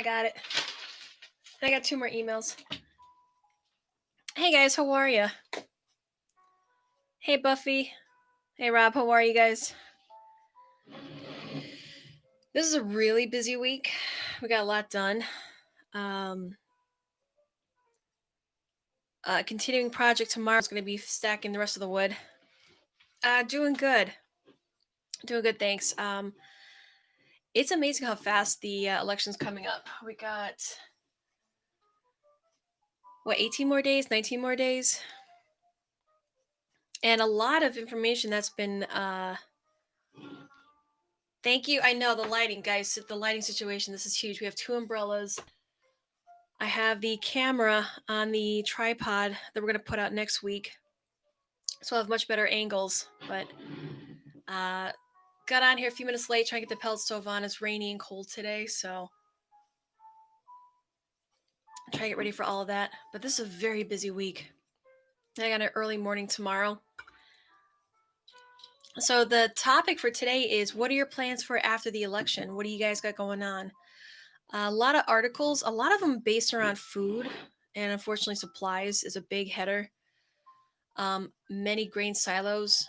got it. I got 2 more emails. Hey guys, how are you? Hey Buffy. Hey Rob, how are you guys? This is a really busy week. We got a lot done. Continuing project tomorrow is going to be stacking the rest of the wood. Doing good. Doing good, thanks. It's amazing how fast the election's coming up. We got, 18 more days, 19 more days? And a lot of information that's been, thank you. I know the lighting, guys, the lighting situation, this is huge. We have 2 umbrellas. I have the camera on the tripod that we're going to put out next week. So I'll have much better angles, but got on here a few minutes late trying to get the pellet stove on. It's rainy and cold today, so I'm trying to get ready for all of that. But this is a very busy week. I got an early morning tomorrow. So the topic for today is, what are your plans for after the election? What do you guys got going on? A lot of articles, a lot of them based around food, and unfortunately supplies is a big header. Many grain silos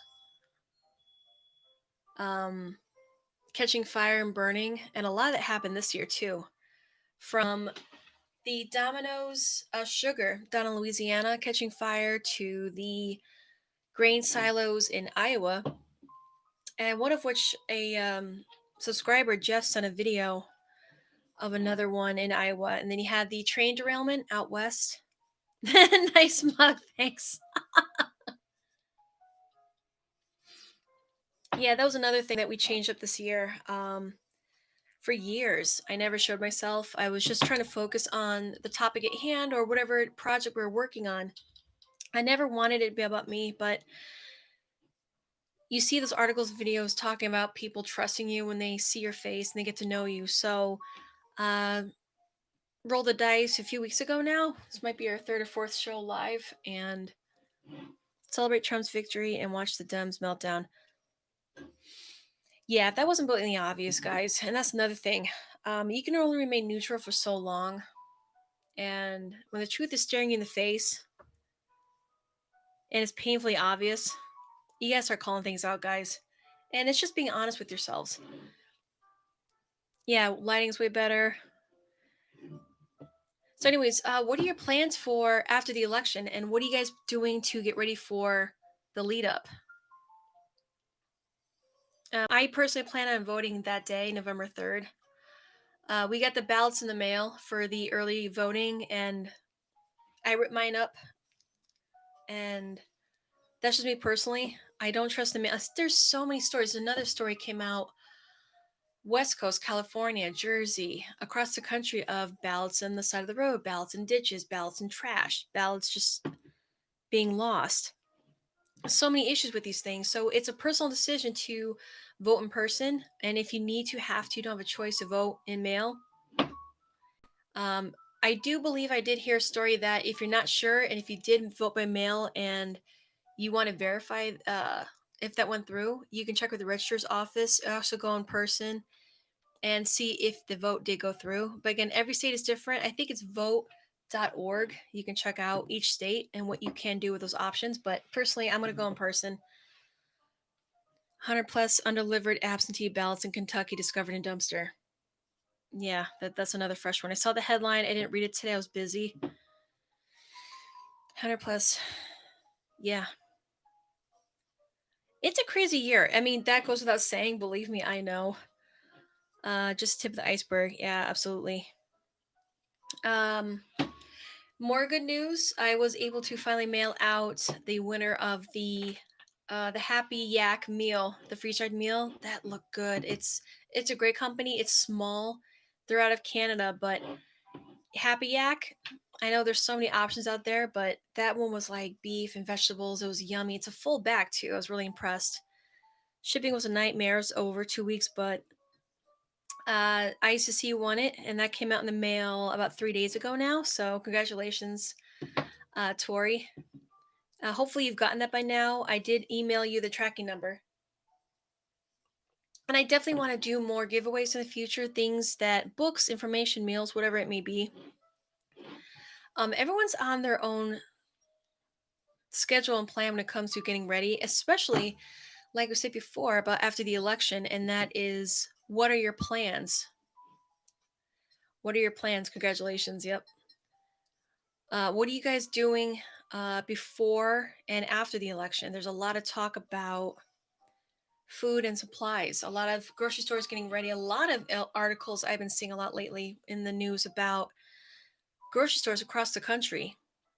catching fire and burning, and a lot of that happened this year too. From the Domino's sugar down in Louisiana catching fire to the grain silos in Iowa, and one of which a subscriber, Jeff, sent a video of another one in Iowa, and then you had the train derailment out west. Nice mug, thanks. Yeah, that was another thing that we changed up this year. For years, I never showed myself. I was just trying to focus on the topic at hand or whatever project we were working on. I never wanted it to be about me, but you see those articles, videos talking about people trusting you when they see your face and they get to know you. So, roll the dice a few weeks ago now. This might be our 3rd or 4th show live, and celebrate Trump's victory and watch the Dems meltdown. Yeah, that wasn't blatantly obvious, guys. And that's another thing. You can only remain neutral for so long. And when the truth is staring you in the face and it's painfully obvious, you gotta start calling things out, guys. And it's just being honest with yourselves. Yeah, lighting's way better. So, anyways, what are your plans for after the election, and what are you guys doing to get ready for the lead up? I personally plan on voting that day, November 3rd. We got the ballots in the mail for the early voting, and I ripped mine up. And that's just me personally. I don't trust the mail. There's so many stories. Another story came out West Coast, California, Jersey, across the country, of ballots on the side of the road, ballots in ditches, ballots in trash, ballots just being lost. So many issues with these things. So it's a personal decision to vote in person. And if you need to, you don't have a choice to vote in mail. I do believe I did hear a story that if you're not sure and if you did vote by mail and you want to verify if that went through, you can check with the registrar's office, also go in person and see if the vote did go through. But again, every state is different. I think it's vote.org. You can check out each state and what you can do with those options. But personally, I'm going to go in person. 100 plus undelivered absentee ballots in Kentucky discovered in dumpster. Yeah, that's another fresh one. I saw the headline. I didn't read it today. I was busy. 100 plus. Yeah. It's a crazy year. I mean, that goes without saying. Believe me, I know. Just tip of the iceberg. Yeah, absolutely. More good news. I was able to finally mail out the winner of the Happy Yak meal, the freeze-dried meal. That looked good. It's a great company. It's small. They're out of Canada, but Happy Yak, I know there's so many options out there, but that one was like beef and vegetables. It was yummy. It's a full bag too. I was really impressed. Shipping was a nightmare. It was over 2 weeks, but ICC won it, and that came out in the mail about 3 days ago now. So congratulations, Tori. Hopefully you've gotten that by now. I did email you the tracking number. And I definitely want to do more giveaways in the future, things that books, information, meals, whatever it may be. Everyone's on their own schedule and plan when it comes to getting ready, especially like we said before about after the election, and that is what are your plans? What are your plans? Congratulations. Yep. What are you guys doing before and after the election? There's a lot of talk about food and supplies, a lot of grocery stores getting ready, a lot of articles I've been seeing a lot lately in the news about grocery stores across the country.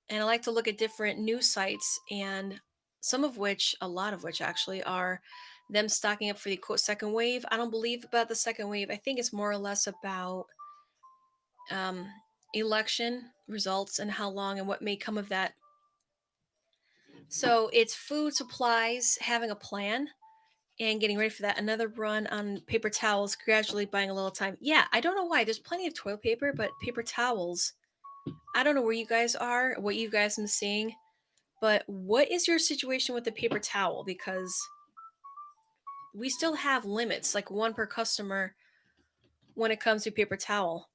And I like to look at different news sites, and some of which, a lot of which actually, are them stocking up for the quote second wave. I don't believe about the second wave. I think it's more or less about um, election results and how long and what may come of that. So it's food supplies, having a plan, and getting ready for that. Another run on paper towels, gradually buying a little time. Yeah, I don't know why. There's plenty of toilet paper, but paper towels. I don't know where you guys are, what you guys are seeing, but what is your situation with the paper towel? Because we still have limits, like one per customer when it comes to paper towel.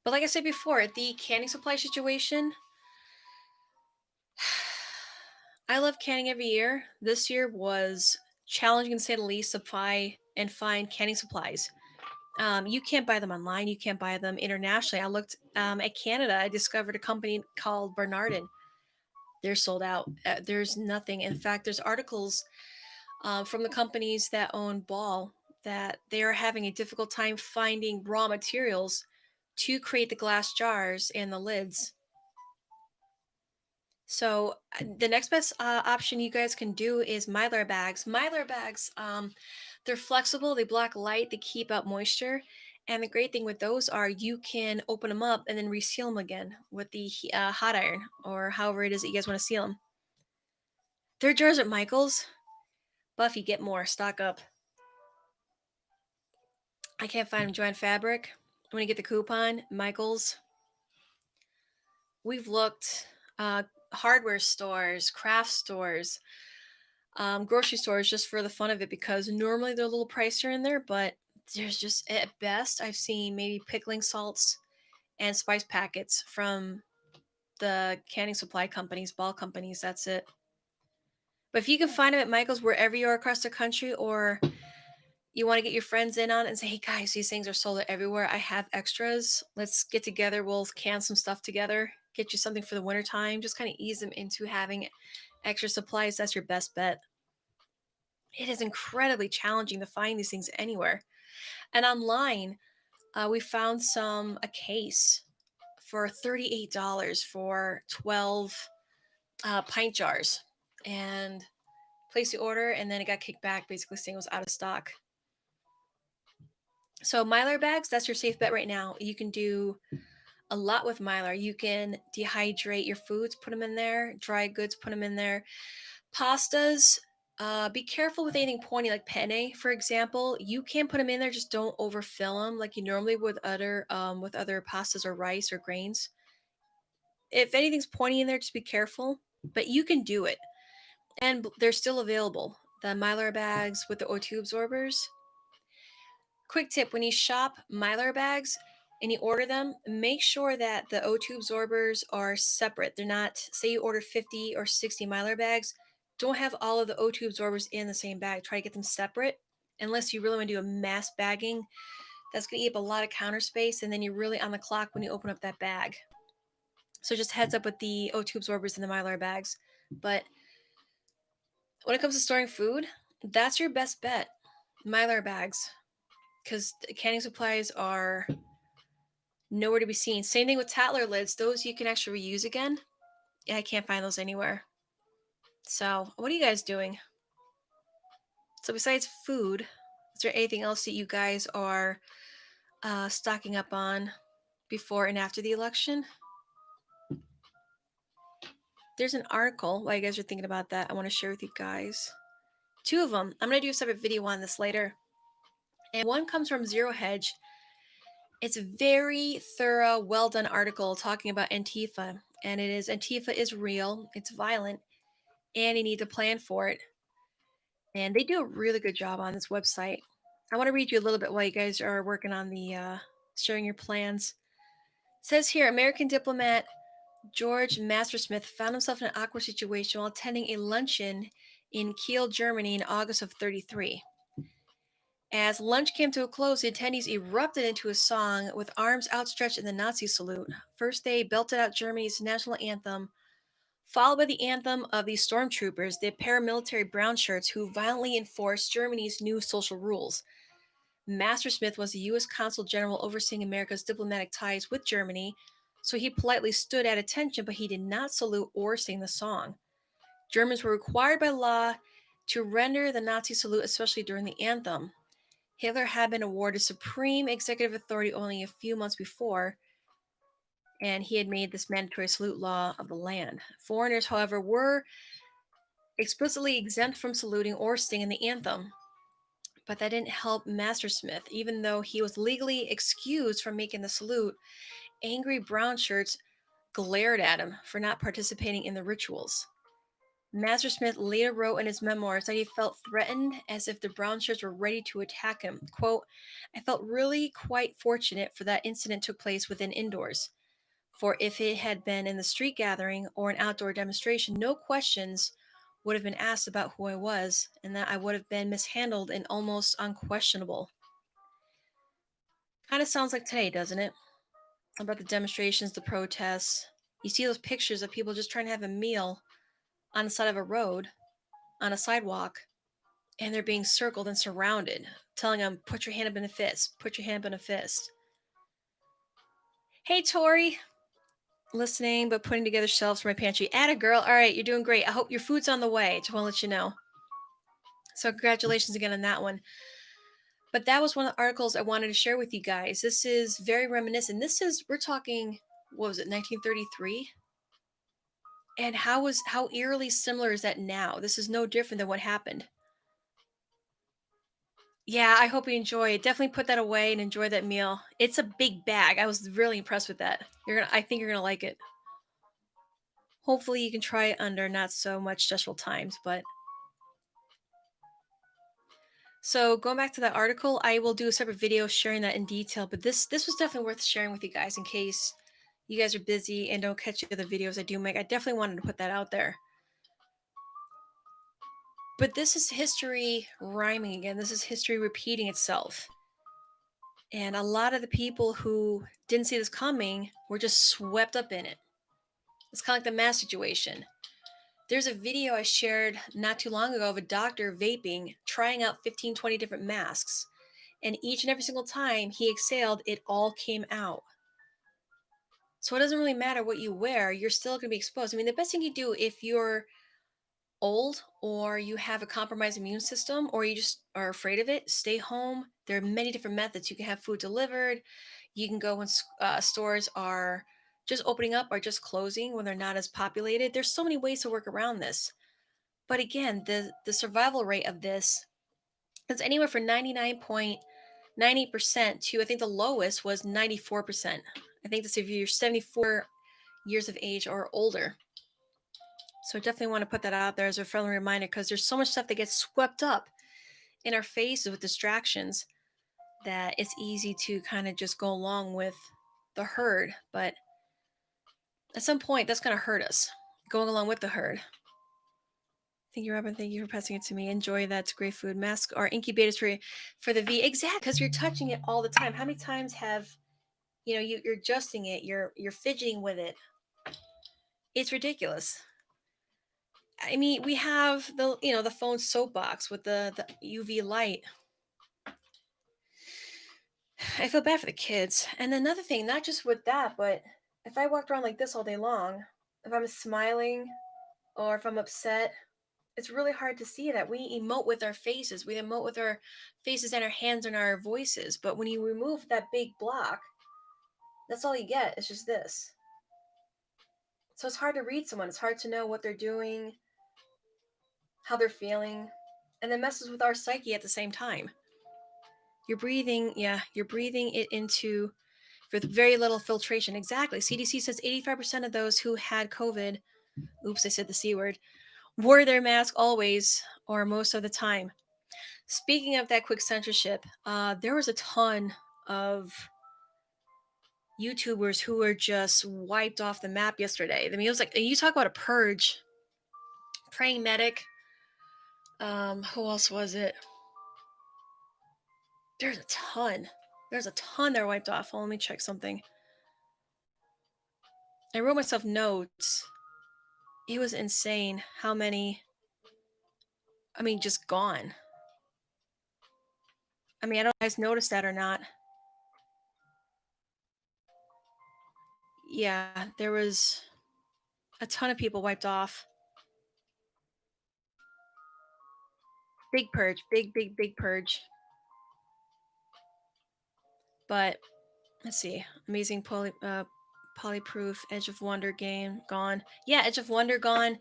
But like I said before, the canning supply situation, I love canning every year. This year was challenging to say the least to buy and find canning supplies. You can't buy them online. You can't buy them internationally. I looked at Canada. I discovered a company called Bernardin. They're sold out. There's nothing. In fact, there's articles from the companies that own Ball that they are having a difficult time finding raw materials to create the glass jars and the lids. So the next best option you guys can do is Mylar bags. Mylar bags, they're flexible, they block light, they keep out moisture. And the great thing with those are you can open them up and then reseal them again with the hot iron or however it is that you guys want to seal them. They're jars at Michael's. Buffy, get more, stock up. I can't find them. Joanne Fabric. I'm going to get the coupon. Michael's. We've looked hardware stores, craft stores, grocery stores just for the fun of it because normally they're a little pricier in there, but there's just at best I've seen maybe pickling salts and spice packets from the canning supply companies, ball companies. That's it. But if you can find them at Michael's wherever you are across the country, or you want to get your friends in on it and say, hey guys, these things are sold out everywhere. I have extras. Let's get together. We'll can some stuff together, get you something for the wintertime. Just kind of ease them into having extra supplies. That's your best bet. It is incredibly challenging to find these things anywhere. And online, we found a case for $38 for 12 pint jars, and placed the order, and then it got kicked back, basically saying it was out of stock. So Mylar bags, that's your safe bet right now. You can do a lot with Mylar. You can dehydrate your foods, put them in there. Dry goods, put them in there. Pastas, be careful with anything pointy like penne, for example. You can put them in there, just don't overfill them like you normally would with other pastas or rice or grains. If anything's pointy in there, just be careful. But you can do it, and they're still available. The Mylar bags with the O2 absorbers. Quick tip, when you shop Mylar bags and you order them, make sure that the O2 absorbers are separate. They're not, say you order 50 or 60 Mylar bags, don't have all of the O2 absorbers in the same bag. Try to get them separate unless you really want to do a mass bagging. That's going to eat up a lot of counter space, and then you're really on the clock when you open up that bag. So just heads up with the O2 absorbers in the Mylar bags. But when it comes to storing food, that's your best bet. Mylar bags, because canning supplies are nowhere to be seen. Same thing with Tatler lids. Those you can actually reuse again. Yeah, I can't find those anywhere. So, what are you guys doing? So, besides food, is there anything else that you guys are stocking up on before and after the election? There's an article while you guys are thinking about that I want to share with you guys. Two of them. I'm going to do a separate video on this later. And one comes from Zero Hedge. It's a very thorough, well done article talking about Antifa. And it is Antifa is real, it's violent, and you need to plan for it. And they do a really good job on this website. I want to read you a little bit while you guys are working on the sharing your plans. It says here, American diplomat George Mastersmith found himself in an awkward situation while attending a luncheon in Kiel, Germany in August of 33. As lunch came to a close, the attendees erupted into a song with arms outstretched in the Nazi salute. First, they belted out Germany's national anthem, followed by the anthem of the stormtroopers, the paramilitary brown shirts who violently enforced Germany's new social rules. Mastersmith was the U.S. Consul General overseeing America's diplomatic ties with Germany, so he politely stood at attention, but he did not salute or sing the song. Germans were required by law to render the Nazi salute, especially during the anthem. Hitler had been awarded supreme executive authority only a few months before, and he had made this mandatory salute law of the land. Foreigners, however, were explicitly exempt from saluting or singing the anthem. But that didn't help Mastersmith. Even though he was legally excused from making the salute, angry brown shirts glared at him for not participating in the rituals. Mastersmith later wrote in his memoirs that he felt threatened, as if the brown shirts were ready to attack him. Quote, I felt really quite fortunate for that incident took place within indoors. For if it had been in the street gathering or an outdoor demonstration, no questions would have been asked about who I was, and that I would have been mishandled and almost unquestionable. Kind of sounds like today, doesn't it? About the demonstrations, the protests. You see those pictures of people just trying to have a meal on the side of a road, on a sidewalk, and they're being circled and surrounded, telling them, put your hand up in a fist, put your hand up in a fist. Hey, Tori. Listening, but putting together shelves for my pantry. Atta girl. All right, you're doing great. I hope your food's on the way. Just want to let you know. So congratulations again on that one. But that was one of the articles I wanted to share with you guys. This is very reminiscent. We're talking, what was it, 1933? And how eerily similar is that now? This is no different than what happened. Yeah, I hope you enjoy it. Definitely put that away and enjoy that meal. It's a big bag. I was really impressed with that. I think you're gonna like it. Hopefully you can try it under not so much stressful times, but so going back to that article, I will do a separate video sharing that in detail, but this was definitely worth sharing with you guys in case you guys are busy and don't catch the other videos I do make. I definitely wanted to put that out there. But this is history rhyming again. This is history repeating itself. And a lot of the people who didn't see this coming were just swept up in it. It's kind of like the mask situation. There's a video I shared not too long ago of a doctor vaping, trying out 15, 20 different masks. And each and every single time he exhaled, it all came out. So it doesn't really matter what you wear, you're still going to be exposed. I mean, the best thing you do if you're old or you have a compromised immune system or you just are afraid of it, stay home. There are many different methods. You can have food delivered. You can go when stores are just opening up or just closing when they're not as populated. There's so many ways to work around this. But again, the survival rate of this is anywhere from 99.98% to, I think the lowest was 94%. I think that's if you're 74 years of age or older. So definitely want to put that out there as a friendly reminder, because there's so much stuff that gets swept up in our faces with distractions that it's easy to kind of just go along with the herd. But at some point, that's going to hurt us, going along with the herd. Thank you, Robin. Thank you for passing it to me. Enjoy that. It's great food. Masks are incubators for the V. Exactly, because you're touching it all the time. How many times have you're adjusting it, you're fidgeting with it? It's ridiculous. I mean, we have the phone soapbox with the UV light. I feel bad for the kids. And another thing, not just with that, but if I walked around like this all day long, if I'm smiling or if I'm upset, it's really hard to see that. We emote with our faces. We emote with our faces and our hands and our voices. But when you remove that big block, that's all you get. It's just this. So it's hard to read someone. It's hard to know what they're doing, how they're feeling, and it messes with our psyche at the same time. You're breathing it into with very little filtration. Exactly. CDC says 85% of those who had COVID, oops, I said the C word, wore their mask always or most of the time. Speaking of that quick censorship, there was a ton of YouTubers who were just wiped off the map yesterday. I mean, it was like you talk about a purge. Praying medic. Who else was it? There's a ton. There's a ton that are wiped off. Well, let me check something. I wrote myself notes. It was insane how many. I mean, just gone. I mean, I don't know if you guys noticed that or not. Yeah, there was a ton of people wiped off. Big purge, big purge. But let's see, amazing polyproof Edge of Wonder game gone. Yeah, Edge of Wonder gone.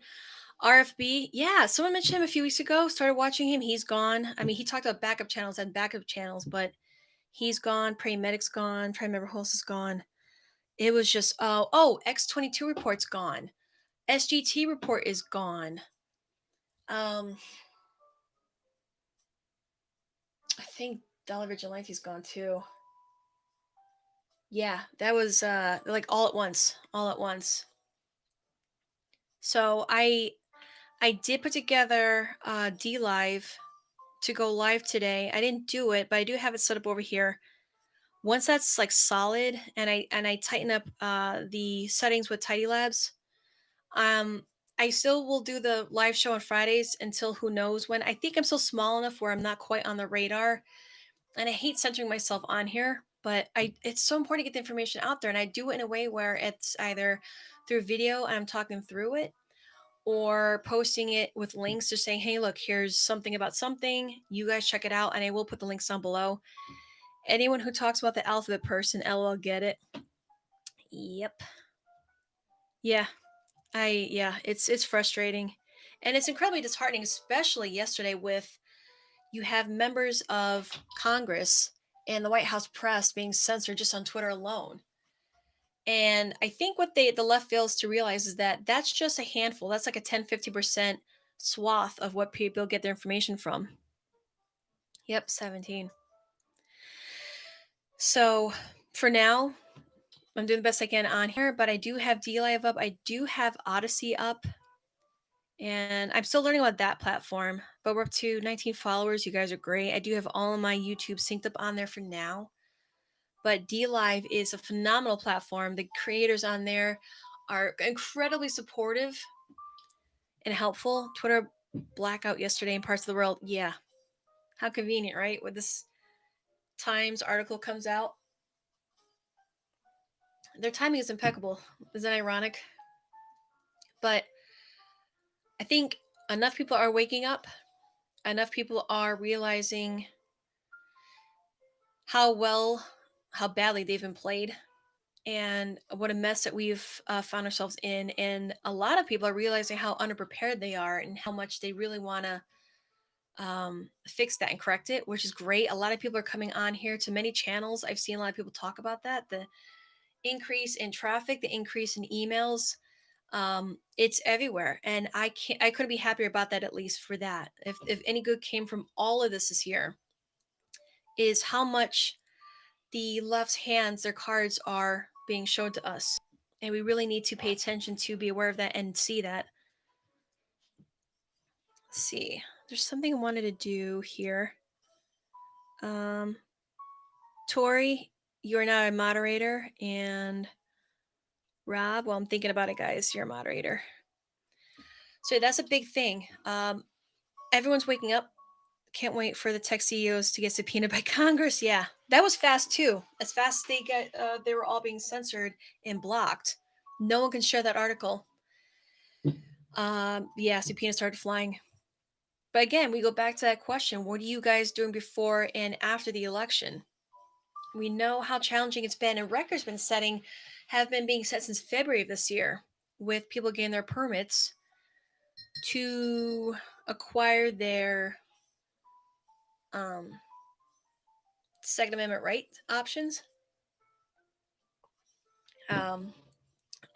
RFB, yeah, someone mentioned him a few weeks ago. Started watching him. He's gone. I mean, he talked about backup channels and backup channels, but he's gone. Prey Medic's gone. Prime Member Host is gone. It was just X22 report's gone. SGT report is gone. Um, I think Dollar Vigilante's gone too. Yeah, that was like all at once. All at once. So I did put together DLive to go live today. I didn't do it, but I do have it set up over here. Once that's like solid and I tighten up the settings with Tidy Labs, um I still will do the live show on Fridays until who knows when. I think I'm still small enough where I'm not quite on the radar, and I hate centering myself on here, but I it's so important to get the information out there, and I do it in a way where it's either through video and I'm talking through it, or posting it with links just saying, hey, look, here's something about something. You guys check it out. And I will put the links down below. Anyone who talks about the alphabet person, LOL, get it. Yep. Yeah. It's frustrating. And it's incredibly disheartening, especially yesterday with you have members of Congress and the White House press being censored just on Twitter alone. And I think what the left fails to realize is that that's just a handful. That's like a 10-50% swath of what people get their information from. Yep, 17. So for now, I'm doing the best I can on here, but I do have DLive up. I do have Odyssey up. And I'm still learning about that platform, but we're up to 19 followers. You guys are great. I do have all of my YouTube synced up on there for now. But DLive is a phenomenal platform. The creators on there are incredibly supportive and helpful. Twitter blackout yesterday in parts of the world. Yeah. How convenient, right? When this Times article comes out. Their timing is impeccable. Isn't that ironic? But I think enough people are waking up. Enough people are realizing how badly they've been played, and what a mess that we've found ourselves in. And a lot of people are realizing how underprepared they are and how much they really want to fix that and correct it, which is great. A lot of people are coming on here to many channels. I've seen a lot of people talk about that. The increase in traffic, the increase in emails, it's everywhere, and I couldn't be happier about that. At least for that, if any good came from all of this year, is how much the left's hands, their cards are being shown to us, and we really need to pay attention to be aware of that and see that. Let's see, there's something I wanted to do here. Tori, you're now a moderator, and Rob, well, I'm thinking about it, guys, you're a moderator. So that's a big thing. Everyone's waking up. Can't wait for the tech CEOs to get subpoenaed by Congress. Yeah, that was fast too. As fast as they were all being censored and blocked. No one can share that article. Yeah, subpoenas started flying. But again, we go back to that question: what are you guys doing before and after the election? We know how challenging it's been, and records have been being set since February of this year, with people getting their permits to acquire their Second Amendment right options.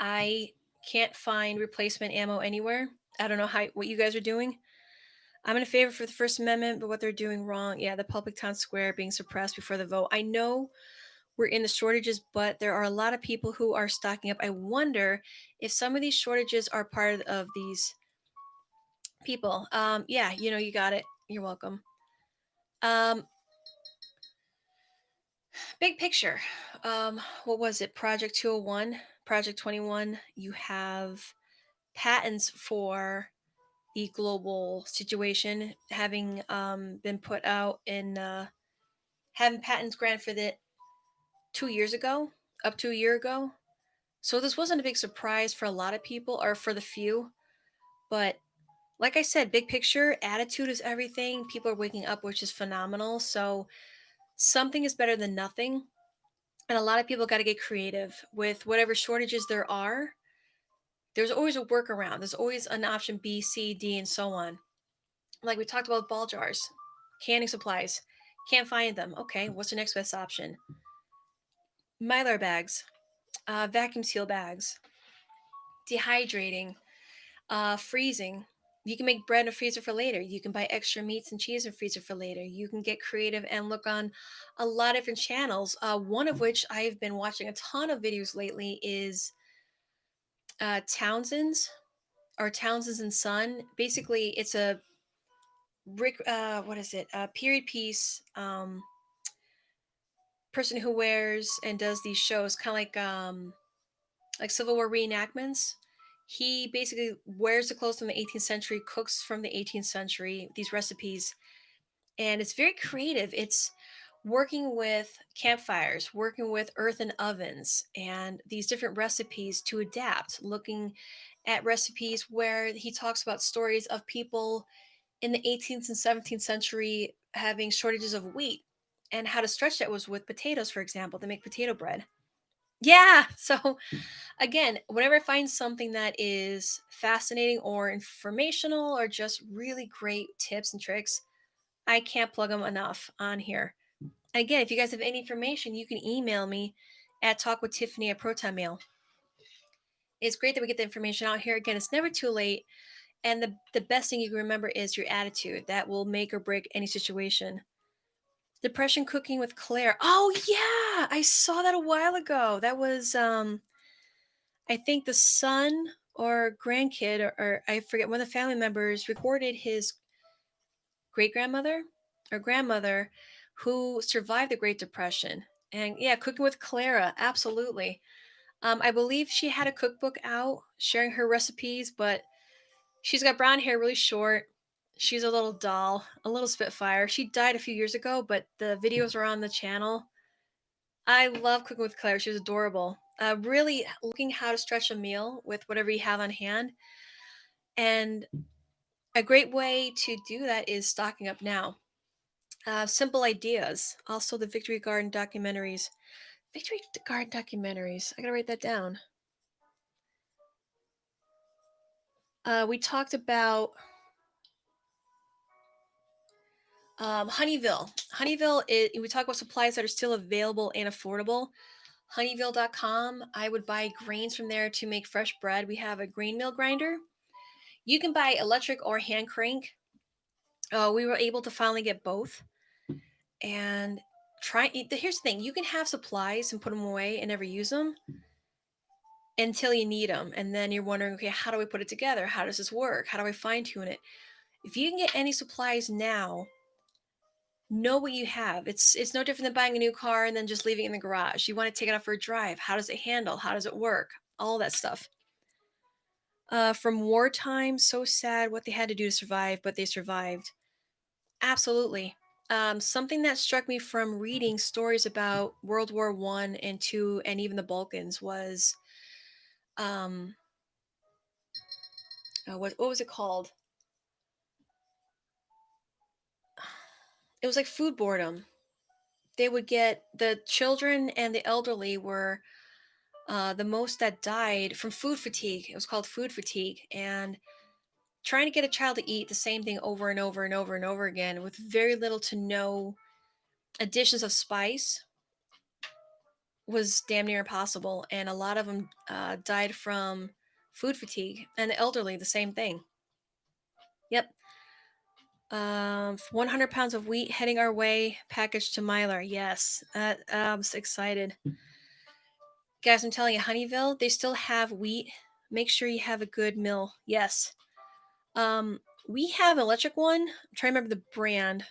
I can't find replacement ammo anywhere. I don't know how what you guys are doing. I'm in favor for the First Amendment, but what they're doing wrong, yeah, the public town square being suppressed before the vote. I know we're in the shortages, but there are a lot of people who are stocking up. I wonder if some of these shortages are part of these people. Yeah, you got it. You're welcome. Um, Big picture. What was it? Project 201, Project 21. You have patents for the global situation having been put out in having patents granted for the 2 years ago, up to a year ago. So this wasn't a big surprise for a lot of people or for the few, but like I said, big picture, attitude is everything. People are waking up, which is phenomenal. So something is better than nothing. And a lot of people got to get creative with whatever shortages there are. There's always a workaround. There's always an option B, C, D, and so on. Like we talked about ball jars, canning supplies. Can't find them. Okay, what's the next best option? Mylar bags, vacuum seal bags, dehydrating, freezing. You can make bread in a freezer for later. You can buy extra meats and cheese in a freezer for later. You can get creative and look on a lot of different channels. One of which I've been watching a ton of videos lately is Townsend's or Townsend's and Son. Basically, it's a brick. What is it? A period piece. Person who wears and does these shows, kind of like Civil War reenactments. He basically wears the clothes from the 18th century, cooks from the 18th century, these recipes, and it's very creative. It's working with campfires, working with earthen ovens, and these different recipes to adapt, looking at recipes where he talks about stories of people in the 18th and 17th century having shortages of wheat and how to stretch that was with potatoes, for example, to make potato bread. Yeah. So again, whenever I find something that is fascinating or informational or just really great tips and tricks, I can't plug them enough on here. Again, if you guys have any information, you can email me at talkwithtiffany at Proton Mail. It's great that we get the information out here. Again, it's never too late. And the best thing you can remember is your attitude. That will make or break any situation. Depression cooking with Claire. Oh yeah, I saw that a while ago. That was I think the son or grandkid or I forget one of the family members recorded his great grandmother or grandmother who survived the Great Depression. And yeah, cooking with Clara, absolutely. I believe she had a cookbook out sharing her recipes, but she's got brown hair, really short. She's a little doll, a little spitfire. She died a few years ago, but the videos are on the channel. I love cooking with Claire. She was adorable. Really looking how to stretch a meal with whatever you have on hand. And a great way to do that is stocking up now. Simple ideas. Also, the Victory Garden documentaries. Victory Garden documentaries. I gotta write that down. We talked about Honeyville. Honeyville, we talk about supplies that are still available and affordable. Honeyville.com. I would buy grains from there to make fresh bread. We have a grain mill grinder. You can buy electric or hand crank. We were able to finally get both. And here's the thing, you can have supplies and put them away and never use them until you need them. And then you're wondering, okay, how do I put it together? How does this work? How do I fine tune it? If you can get any supplies now, know what you have. It's no different than buying a new car and then just leaving it in the garage. You want to take it out for a drive. How does it handle? How does it work? All that stuff. From wartime, so sad what they had to do to survive, but they survived. Absolutely. Something that struck me from reading stories about World War One and Two, and even the Balkans was um, what was it called? It was like food boredom. They would get the children and the elderly were the most that died from food fatigue. It was called food fatigue, and trying to get a child to eat the same thing over and over and over and over again with very little to no additions of spice was damn near impossible. And a lot of them died from food fatigue, and the elderly, the same thing. 100 pounds of wheat heading our way, packaged to Mylar. Yes, I'm so excited. Guys, I'm telling you, Honeyville, they still have wheat. Make sure you have a good mill. Yes. Um, we have an electric one. I'm trying to remember the brand.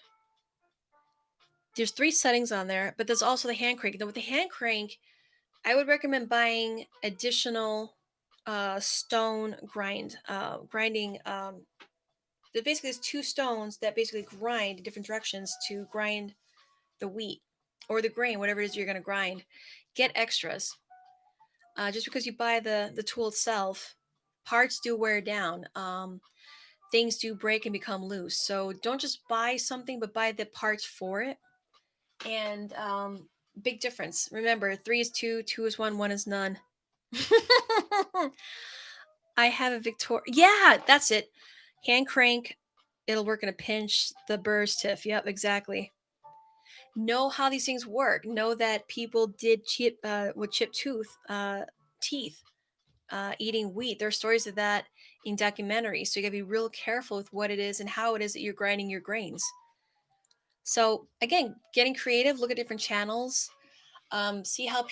There's three settings on there, but there's also the hand crank. Now, with the hand crank, I would recommend buying additional stone grinding. There basically is two stones that basically grind in different directions to grind the wheat or the grain, whatever it is you're going to grind. Get extras. Just because you buy the tool itself, parts do wear down. Things do break and become loose. So don't just buy something, but buy the parts for it. And big difference. Remember, three is two, two is one, one is none. I have a Victoria. Yeah, that's it. Hand crank. It'll work in a pinch. The burrs tiff. Yep, exactly. Know how these things work. Know that people did chip with chip teeth, eating wheat. There are stories of that in documentaries. So you gotta be real careful with what it is and how it is that you're grinding your grains. So again, getting creative. Look at different channels. See how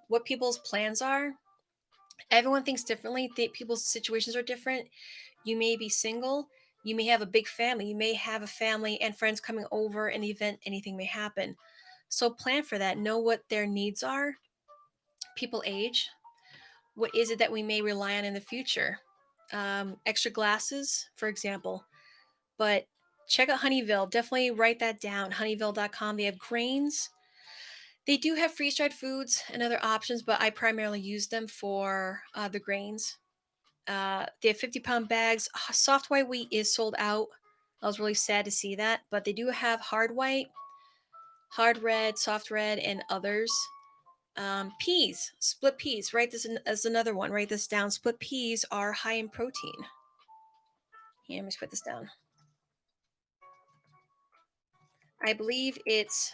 what people's plans are. Everyone thinks differently. People's situations are different. You may be single. You may have a big family. You may have a family and friends coming over in the event anything may happen. So plan for that. Know what their needs are. People age. What is it that we may rely on in the future? Extra glasses, for example. But check out Honeyville. Definitely write that down. Honeyville.com. They have grains. They do have freeze dried foods and other options, but I primarily use them for the grains. They have 50-pound bags. Soft white wheat is sold out. I was really sad to see that, but they do have hard white, hard red, soft red, and others. Peas, split peas. Write this as another one. Write this down. Split peas are high in protein. Here, let me just put this down. I believe it's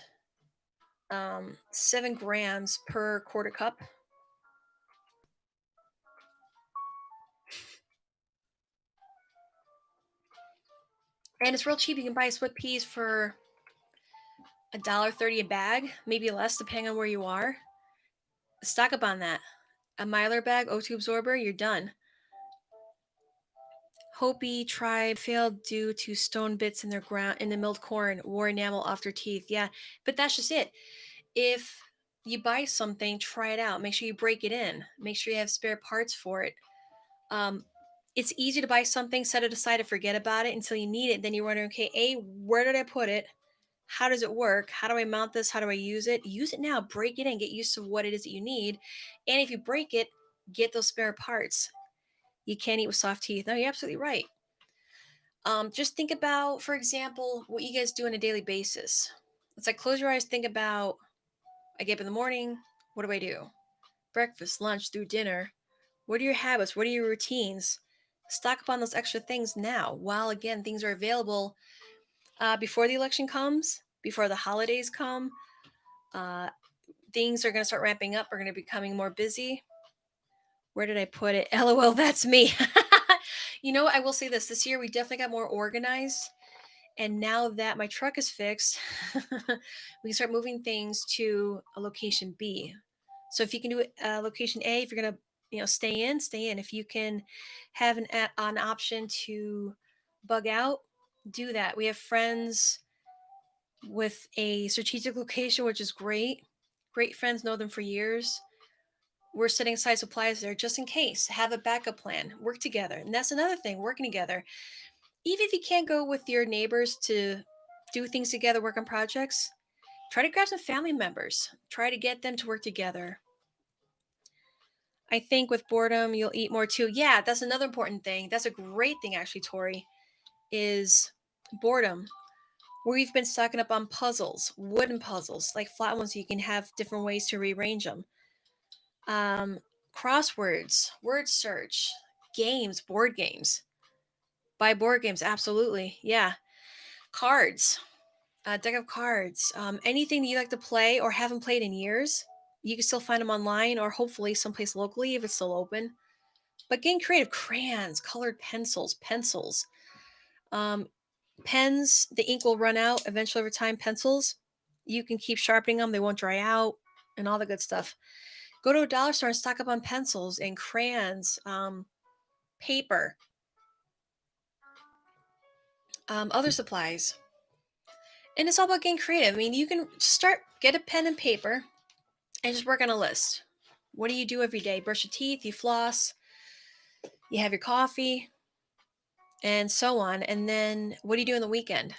7 grams per quarter cup. And it's real cheap. You can buy split peas for $1.30 a bag, maybe less depending on where you are. Stock up on that. A Mylar bag, O2 absorber, you're done. Hopi tribe failed due to stone bits in their ground in the milled corn, wore enamel off their teeth. Yeah, but that's just it. If you buy something, try it out. Make sure you break it in. Make sure you have spare parts for it. Um, it's easy to buy something, set it aside, and forget about it until you need it. Then you're wondering, okay, A, where did I put it? How does it work? How do I mount this? How do I use it? Use it now. Break it in. Get used to what it is that you need. And if you break it, get those spare parts. You can't eat with soft teeth. No, you're absolutely right. Just think about, for example, what you guys do on a daily basis. It's like close your eyes, think about I get up in the morning, what do I do? Breakfast, lunch, through dinner. What are your habits? What are your routines? Stock up on those extra things now, while again things are available before the election comes, before the holidays come. Uh, Things are going to start ramping up, are going to be becoming more busy. Where did I put it? LOL, that's me. You know, I will say this year we definitely got more organized. And now that my truck is fixed, we can start moving things to a location B. So if you can do location A, if you're gonna, stay in, stay in. If you can have an option to bug out, do that. We have friends with a strategic location, which is great. Great friends, know them for years. We're setting aside supplies there just in case. Have a backup plan. Work together, and that's another thing. Working together, even if you can't go with your neighbors to do things together, work on projects, try to grab some family members. Try to get them to work together. I think with boredom, you'll eat more too. Yeah, that's another important thing. That's a great thing, actually, Tori, is boredom. We've been stocking up on puzzles, wooden puzzles, like flat ones, so you can have different ways to rearrange them. Um, Crosswords, word search, games, board games. Buy board games, absolutely. Yeah. Cards, a deck of cards, anything that you like to play or haven't played in years. You can still find them online or hopefully someplace locally if it's still open. But getting creative, crayons, colored pencils. Um, Pens, the ink will run out eventually over time. Pencils, you can keep sharpening them, they won't dry out, and all the good stuff. Go to a dollar store and stock up on pencils and crayons, paper, other supplies. And it's all about getting creative. I mean, you can start, get a pen and paper and just work on a list. What do you do every day? Brush your teeth, you floss, you have your coffee, and so on. And then what do you do on the weekend?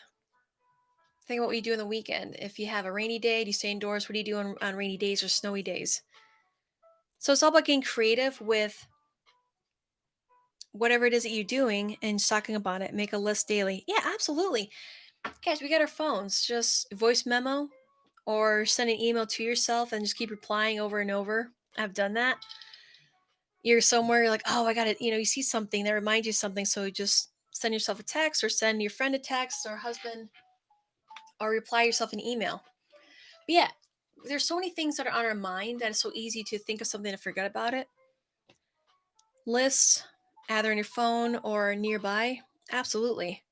Think about what you do on the weekend. If you have a rainy day, do you stay indoors? What do you do on rainy days or snowy days? So it's all about getting creative with whatever it is that you're doing and talking about it. Make a list daily. Yeah, absolutely. Guys, we got our phones. Just voice memo or send an email to yourself and just keep replying over and over. I've done that. You're somewhere, you're like, oh, I got it. You see something that reminds you of something. So you just send yourself a text or send your friend a text or husband or reply yourself an email. But yeah, there's so many things that are on our mind that it's so easy to think of something and forget about it. Lists, either on your phone or nearby. Absolutely.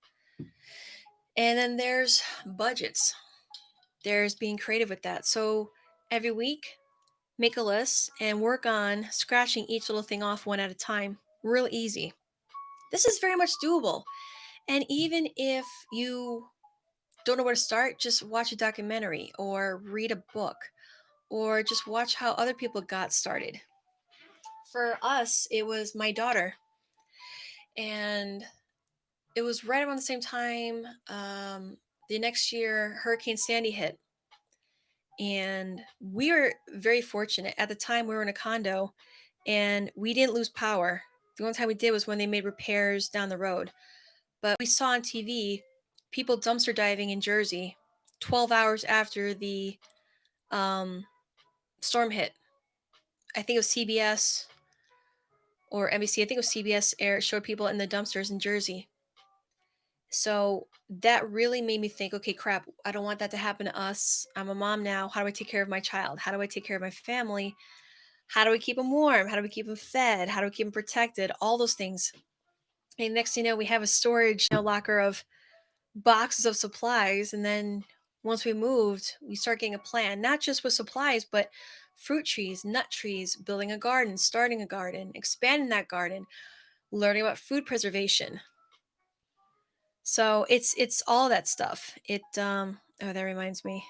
And then there's budgets. There's being creative with that. So every week, make a list and work on scratching each little thing off one at a time. Real easy. This is very much doable. And even if you don't know where to start, just watch a documentary or read a book or just watch how other people got started. For us, it was my daughter. And it was right around the same time. The next year, Hurricane Sandy hit. And we were very fortunate. At the time, we were in a condo and we didn't lose power. The only time we did was when they made repairs down the road. But we saw on TV people dumpster diving in Jersey 12 hours after the storm hit. I think it was CBS or NBC. I think it was CBS air showed people in the dumpsters in Jersey. So that really made me think, okay, crap, I don't want that to happen to us. I'm a mom now. How do I take care of my child? How do I take care of my family? How do we keep them warm? How do we keep them fed? How do we keep them protected? All those things. And next thing you know, we have a storage locker of boxes of supplies. And then once we moved, we start getting a plan, not just with supplies, but fruit trees, nut trees, building a garden, starting a garden, expanding that garden, learning about food preservation. So it's all that stuff. Oh, that reminds me.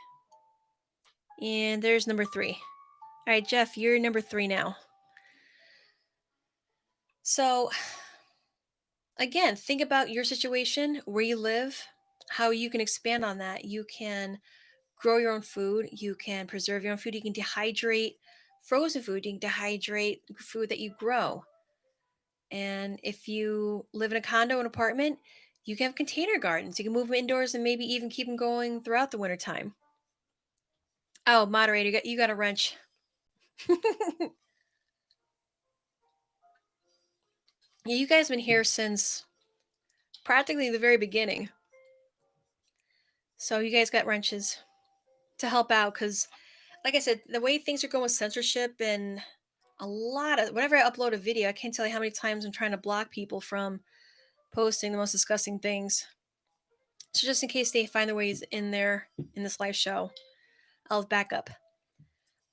And there's number 3. All right, Jeff, you're number 3 now. So again, think about your situation, where you live, how you can expand on that. You can grow your own food, you can preserve your own food, you can dehydrate frozen food, you can dehydrate food that you grow. And if you live in a condo, an apartment, you can have container gardens. You can move them indoors and maybe even keep them going throughout the wintertime. Oh, moderator, you got a wrench. Yeah, you guys have been here since practically the very beginning. So you guys got wrenches to help out because, like I said, the way things are going with censorship and a lot of whenever I upload a video, I can't tell you how many times I'm trying to block people from posting the most disgusting things. So just in case they find their ways in there in this live show, I'll have backup.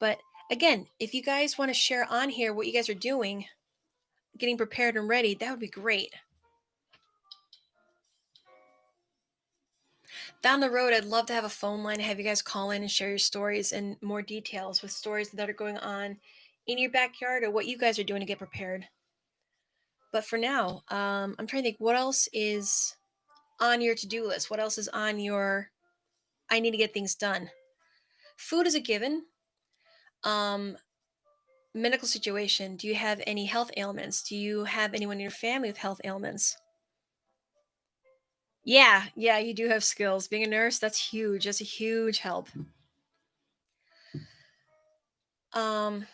But again, if you guys want to share on here what you guys are doing, getting prepared and ready, that would be great. Down the road, I'd love to have a phone line, have you guys call in and share your stories and more details with stories that are going on in your backyard or what you guys are doing to get prepared. But for now, I'm trying to think what else is on your to-do list. What else is on your I need to get things done? Food is a given. Um, Medical situation. Do you have any health ailments? Do you have anyone in your family with health ailments? Yeah, you do have skills. Being a nurse, that's huge. That's a huge help.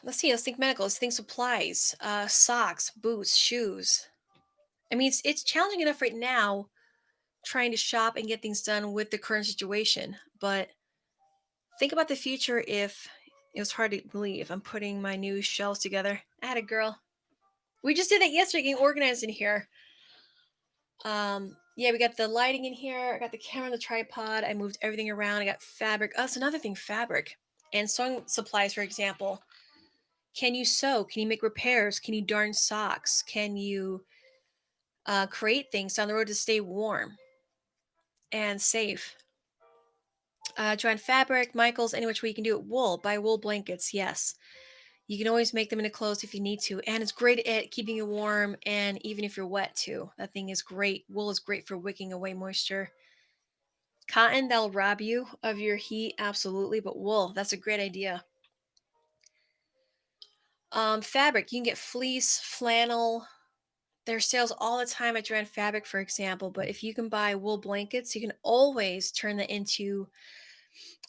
Let's see, let's think medical, let's think supplies, socks, boots, shoes. I mean, it's challenging enough right now trying to shop and get things done with the current situation, but think about the future if it was hard to believe. I'm putting my new shelves together. I had a girl. We just did that yesterday, getting organized in here. Yeah, we got the lighting in here. I got the camera on the tripod. I moved everything around. I got fabric. Oh, that's another thing, fabric. And sewing supplies, for example. Can you sew? Can you make repairs? Can you darn socks? Can you create things down the road to stay warm and safe? Try on fabric, Michaels, any which way you can do it. Wool, buy wool blankets. Yes, you can always make them into clothes if you need to, and it's great at keeping you warm. And even if you're wet too, that thing is great. Wool is great for wicking away moisture. Cotton, that'll rob you of your heat, absolutely. But wool, that's a great idea. Fabric, you can get fleece, flannel. There's sales all the time at Joann Fabric, for example. But if you can buy wool blankets, you can always turn that into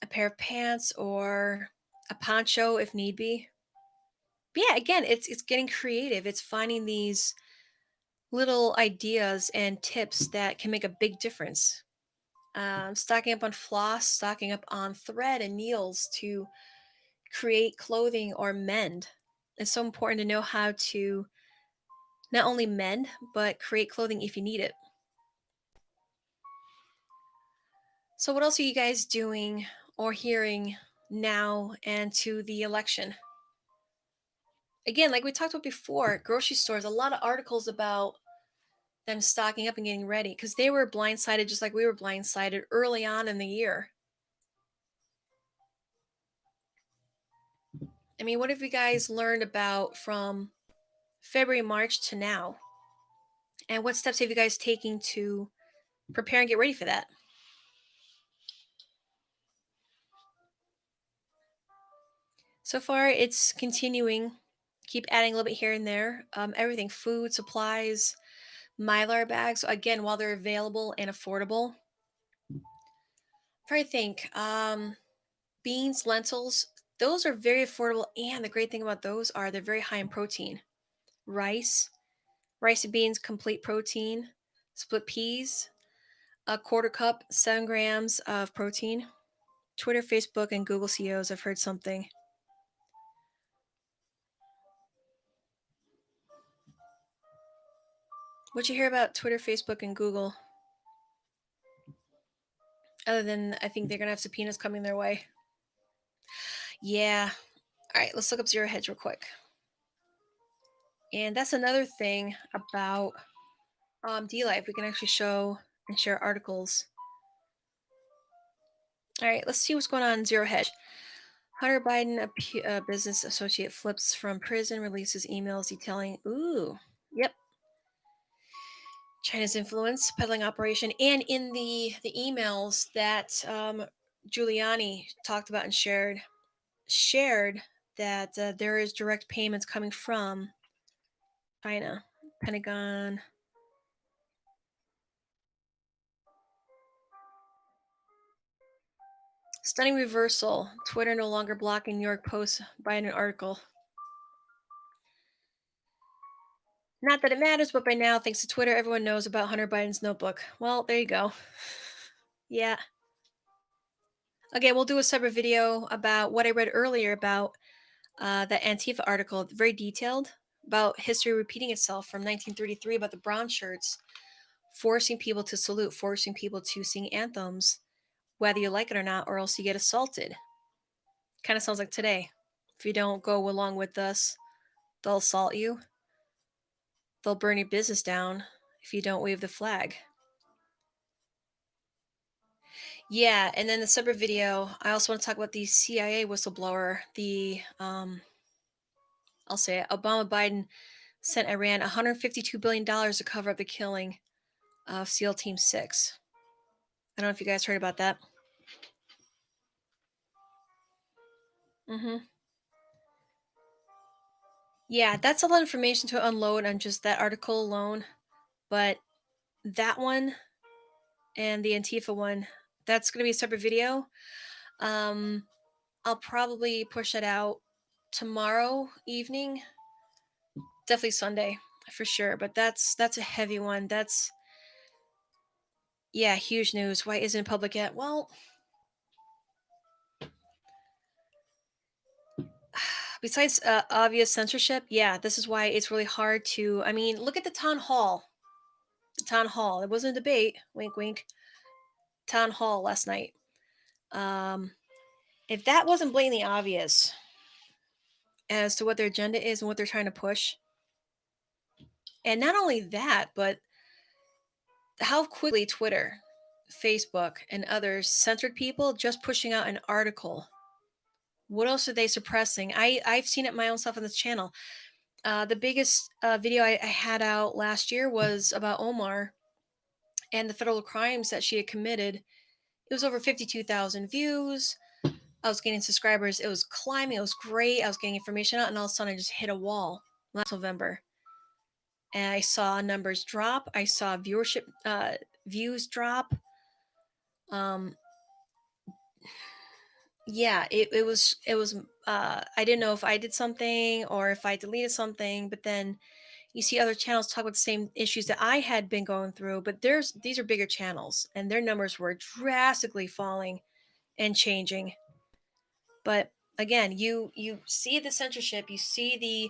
a pair of pants or a poncho if need be. But yeah, again, it's getting creative. It's finding these little ideas and tips that can make a big difference. Stocking up on floss, stocking up on thread and needles to create clothing or mend. It's so important to know how to not only mend, but create clothing if you need it. So, what else are you guys doing or hearing now and to the election? Again, like we talked about before, grocery stores, a lot of articles about them stocking up and getting ready because they were blindsided just like we were blindsided early on in the year. I mean, what have you guys learned about from February, March to now? And what steps have you guys taken to prepare and get ready for that? So far, it's continuing. Keep adding a little bit here and there. Everything food, supplies, Mylar bags. Again, while they're available and affordable. Try to think. Beans, lentils, those are very affordable. And the great thing about those are they're very high in protein. Rice, rice and beans, complete protein. Split peas, a quarter cup, 7 grams of protein. Twitter, Facebook, and Google CEOs. I've heard something. What'd you hear about Twitter, Facebook, and Google? Other than I think they're gonna have subpoenas coming their way. Yeah. All right, let's look up zero hedge real quick. And that's another thing about DLive. We can actually show and share articles. All right, let's see what's going on in zero hedge. Hunter Biden, a business associate, flips from prison, releases emails detailing. Ooh, yep, China's influence peddling operation, and in the emails that Giuliani talked about and shared that there is direct payments coming from China, Pentagon. Stunning reversal. Twitter no longer blocking New York Post by an article. Not that it matters, but by now, thanks to Twitter, everyone knows about Hunter Biden's notebook. Well, there you go. Yeah. Okay, we'll do a separate video about what I read earlier about that Antifa article, very detailed about history repeating itself from 1933 about the brown shirts forcing people to salute, forcing people to sing anthems, whether you like it or not, or else you get assaulted. Kind of sounds like today. If you don't go along with us, they'll assault you. They'll burn your business down if you don't wave the flag. Yeah, and then the separate video, I also want to talk about the CIA whistleblower, the I'll say it, Obama Biden sent Iran $152 billion to cover up the killing of SEAL Team 6. I don't know if you guys heard about that. Mm-hmm. Yeah, that's a lot of information to unload on just that article alone. But that one and the Antifa one, that's going to be a separate video. Um, I'll probably push it out tomorrow evening, definitely Sunday for sure. But that's a heavy one. That's yeah, huge news. Why isn't it public yet? Well, besides obvious censorship, yeah, this is why it's really hard to. I mean, look at the town hall. town hall. It wasn't a debate. Wink, wink. Town hall last night. Um, if that wasn't blatantly obvious as to what their agenda is and what they're trying to push, and not only that, but how quickly Twitter, Facebook, and others censored people just pushing out an article. What else are they suppressing? I've seen it my own self on this channel. The biggest video I had out last year was about Omar and the federal crimes that she had committed. It was over 52,000 views. I was getting subscribers. It was climbing. It was great. I was getting information out, and all of a sudden, I just hit a wall last November. And I saw numbers drop. I saw viewership views drop. Um, yeah, it was. I didn't know if I did something or if I deleted something, but then you see other channels talk about the same issues that I had been going through. But these are bigger channels, and their numbers were drastically falling and changing. But again, you see the censorship, you see the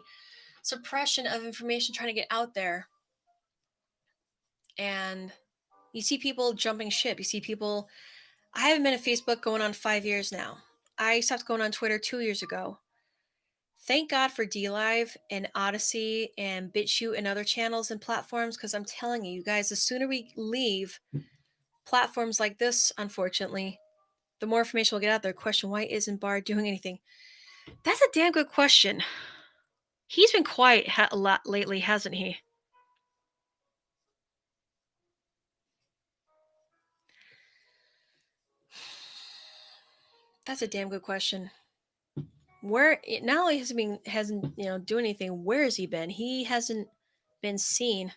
suppression of information trying to get out there, and you see people jumping ship. You see people. I haven't been at Facebook going on 5 years now. I stopped going on Twitter 2 years ago. Thank God for DLive and Odyssey and BitChute and other channels and platforms, because I'm telling you, you guys, the sooner we leave platforms like this, unfortunately, the more information we'll get out there. Question: why isn't Bard doing anything? That's a damn good question. He's been quiet a lot lately, hasn't he? That's a damn good question. Where not only has he been hasn't doing anything, where has he been? He hasn't been seen.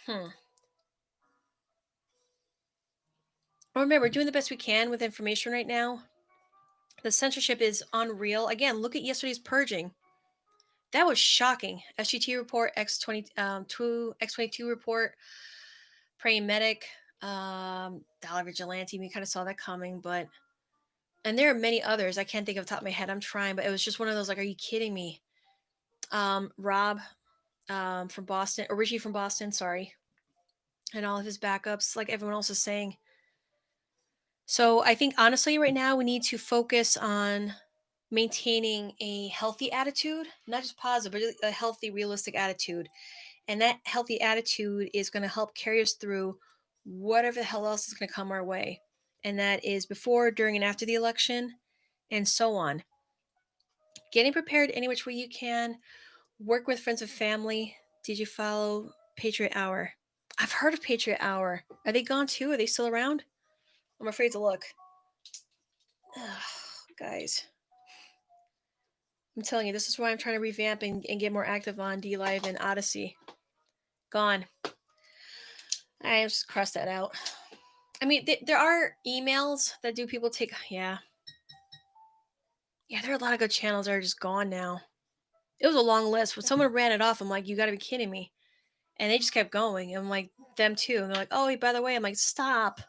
Hmm. Well, remember, we're doing the best we can with information right now. The censorship is unreal. Again, look at yesterday's purging. That was shocking. SGT report, X22 report, Praying Medic, Dollar Vigilante. We kind of saw that coming, but and there are many others. I can't think of the top of my head. I'm trying, but it was just one of those like, are you kidding me? Rob, from Boston, originally from Boston, sorry, and all of his backups, like everyone else is saying. So I think honestly, right now we need to focus on maintaining a healthy attitude, not just positive, but a healthy, realistic attitude. And that healthy attitude is going to help carry us through whatever the hell else is going to come our way. And that is before, during, and after the election, and so on. Getting prepared any which way you can. Work with friends and family. Did you follow Patriot Hour? I've heard of Patriot Hour. Are they gone too? Are they still around? I'm afraid to look. Ugh, guys. I'm telling you, this is why I'm trying to revamp and get more active on DLive and Odyssey. Gone. I just crossed that out. I mean, there are emails that do people take. Yeah. Yeah, there are a lot of good channels that are just gone now. It was a long list. When someone ran it off, I'm like, you got to be kidding me. And they just kept going. I'm like, them too. And they're like, oh, by the way, I'm like, stop.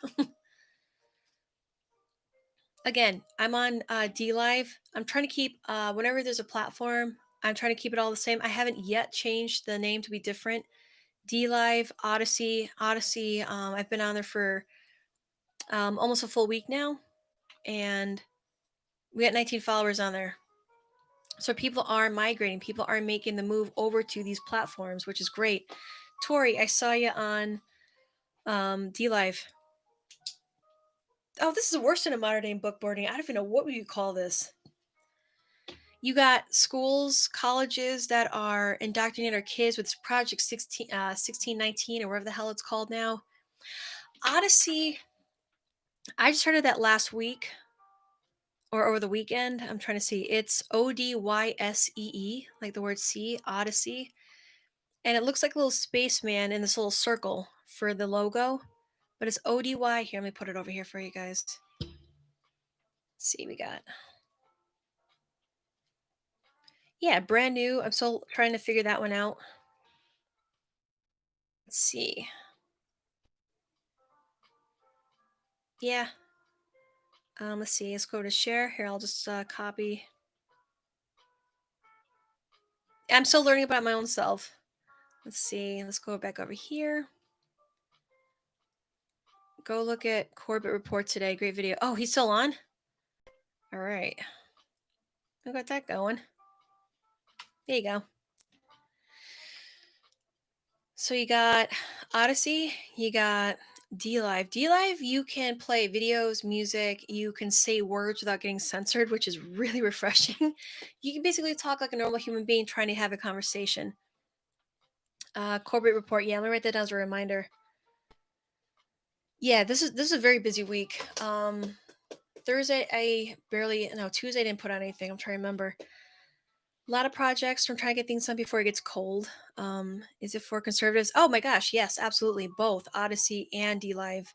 Again, I'm on DLive. I'm trying to keep, whenever there's a platform, I'm trying to keep it all the same. I haven't yet changed the name to be different. DLive, Odyssey. I've been on there for almost a full week now, and we got 19 followers on there. So people are migrating. People are making the move over to these platforms, which is great. Tori, I saw you on DLive. Oh, this is worse than a modern day book boarding. I don't even know what would you call this. You got schools, colleges that are indoctrinating our kids with Project 1619 or whatever the hell it's called now. Odyssey, I just started that last week or over the weekend. I'm trying to see. It's Odyssee, like the word sea, Odyssey. And it looks like a little spaceman in this little circle for the logo, but it's ODY. Here, let me put it over here for you guys. Let's see, we got. Yeah, brand new. I'm still trying to figure that one out. Let's see. Yeah. Let's see. Let's go to share. Here, I'll just copy. I'm still learning about my own self. Let's see. Let's go back over here. Go look at Corbett Report today. Great video. Oh, he's still on? All right. I got that going. There you go. So you got Odyssey, you got DLive. DLive, you can play videos, music, you can say words without getting censored, which is really refreshing. You can basically talk like a normal human being trying to have a conversation. Corporate report, yeah, I'm gonna write that down as a reminder. Yeah, this is a very busy week. Thursday Tuesday I didn't put on anything. I'm trying to remember. A lot of projects. I'm trying to get things done before it gets cold. Is it for conservatives? Oh my gosh, yes, absolutely. Both Odyssey and DLive.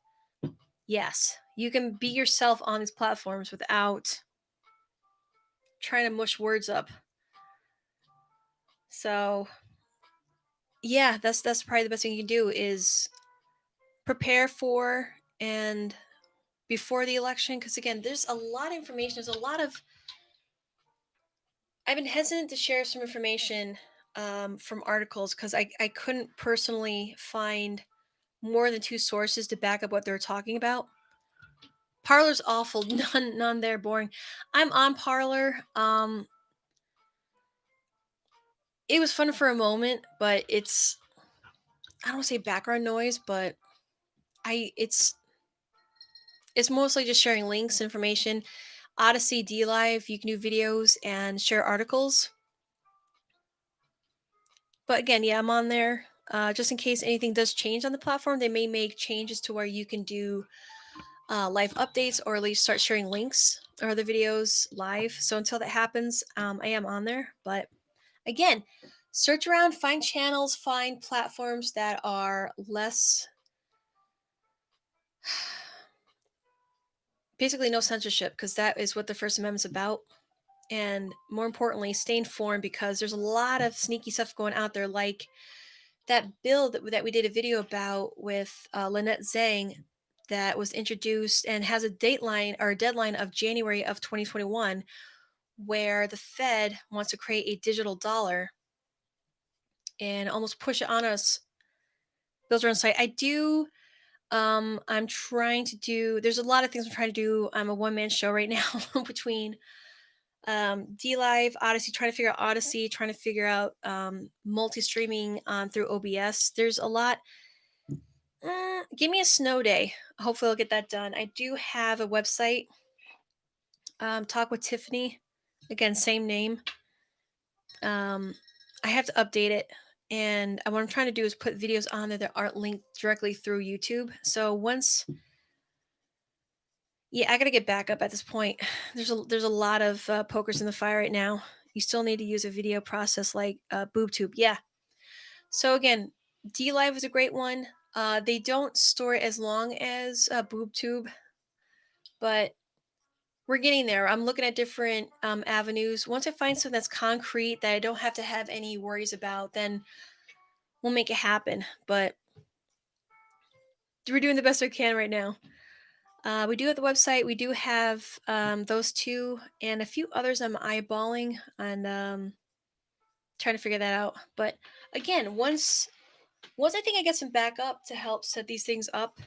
Yes. You can be yourself on these platforms without trying to mush words up. So yeah, that's probably the best thing you can do is prepare for and before the election. Because again, there's a lot of information. There's a lot of I've been hesitant to share some information from articles because I couldn't personally find more than two sources to back up what they're talking about. Parlor's awful. None there boring. I'm on Parlor. It was fun for a moment, but I don't want to say background noise, but I it's mostly just sharing links, information. Odyssey, DLive, you can do videos and share articles. But again, yeah, I'm on there. Just in case anything does change on the platform, they may make changes to where you can do live updates or at least start sharing links or the videos live. So until that happens, I am on there. But again, search around, find channels, find platforms that are less, basically no censorship, because that is what the First Amendment's about. And more importantly, stay informed because there's a lot of sneaky stuff going out there, like that bill that we did a video about with Lynette Zhang that was introduced and has a dateline or a deadline of January of 2021, where the Fed wants to create a digital dollar and almost push it on us. Those are on site. I'm trying to do, there's a lot of things I'm trying to do. I'm a one-man show right now between DLive, Odyssey, trying to figure out Odyssey, trying to figure out multi-streaming through OBS. There's a lot. Give me a snow day. Hopefully I'll get that done. I do have a website, Talk with Tiffany. Again, same name. I have to update it. And what I'm trying to do is put videos on there that aren't linked directly through YouTube. So once, yeah, I gotta get back up at this point. There's a lot of pokers in the fire right now. You still need to use a video process like BoobTube. Yeah. So again, DLive is a great one. They don't store it as long as BoobTube, but we're getting there. I'm looking at different avenues. Once I find something that's concrete that I don't have to have any worries about, then we'll make it happen. But we're doing the best we can right now. We do have the website. We do have those two and a few others I'm eyeballing and trying to figure that out. But again, once I think I get some backup to help set these things up,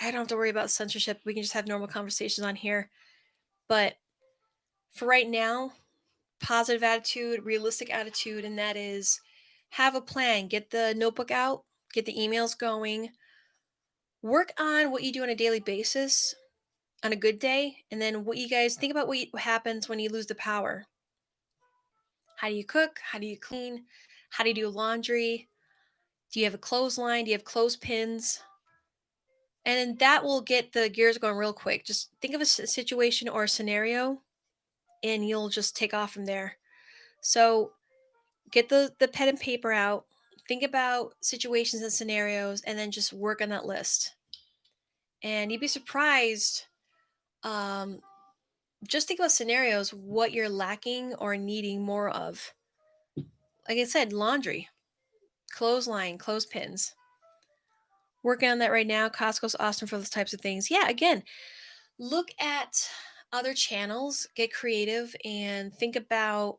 I don't have to worry about censorship. We can just have normal conversations on here. But for right now, positive attitude, realistic attitude, and that is have a plan. Get the notebook out, get the emails going, work on what you do on a daily basis on a good day, and then what you guys think about what happens when you lose the power. How do you cook? How do you clean? How do you do laundry? Do you have a clothesline? Do you have clothespins? And then that will get the gears going real quick. Just think of a situation or a scenario, and you'll just take off from there. So get the pen and paper out, think about situations and scenarios, and then just work on that list. And you'd be surprised. Um, just think about scenarios, what you're lacking or needing more of. Like I said, laundry, clothesline, clothespins. Working on that right now. Costco's awesome for those types of things. Yeah, again, look at other channels, get creative, and think about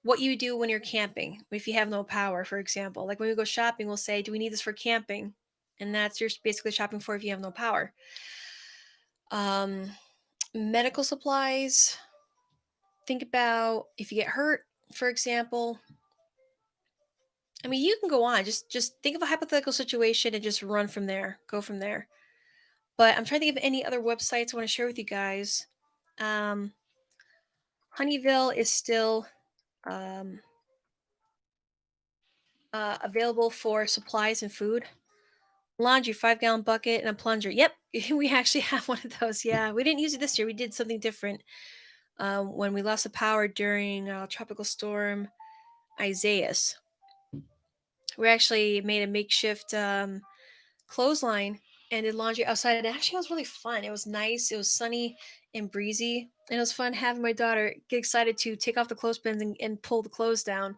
what you do when you're camping, if you have no power, for example. Like when we go shopping, we'll say, "Do we need this for camping?" And that's you're basically shopping for if you have no power. Um, Medical supplies. Think about if you get hurt, for example. I mean, you can go on. Just think of a hypothetical situation and just run from there. Go from there. But I'm trying to think of any other websites I want to share with you guys. Um, Honeyville is still um, available for supplies and food. Laundry, 5-gallon bucket, and a plunger. Yep, we actually have one of those. Yeah, we didn't use it this year. We did something different when we lost the power during Tropical Storm Isaias. We actually made a makeshift clothesline and did laundry outside. And actually, it was really fun. It was nice. It was sunny and breezy. And it was fun having my daughter get excited to take off the clothespins and pull the clothes down.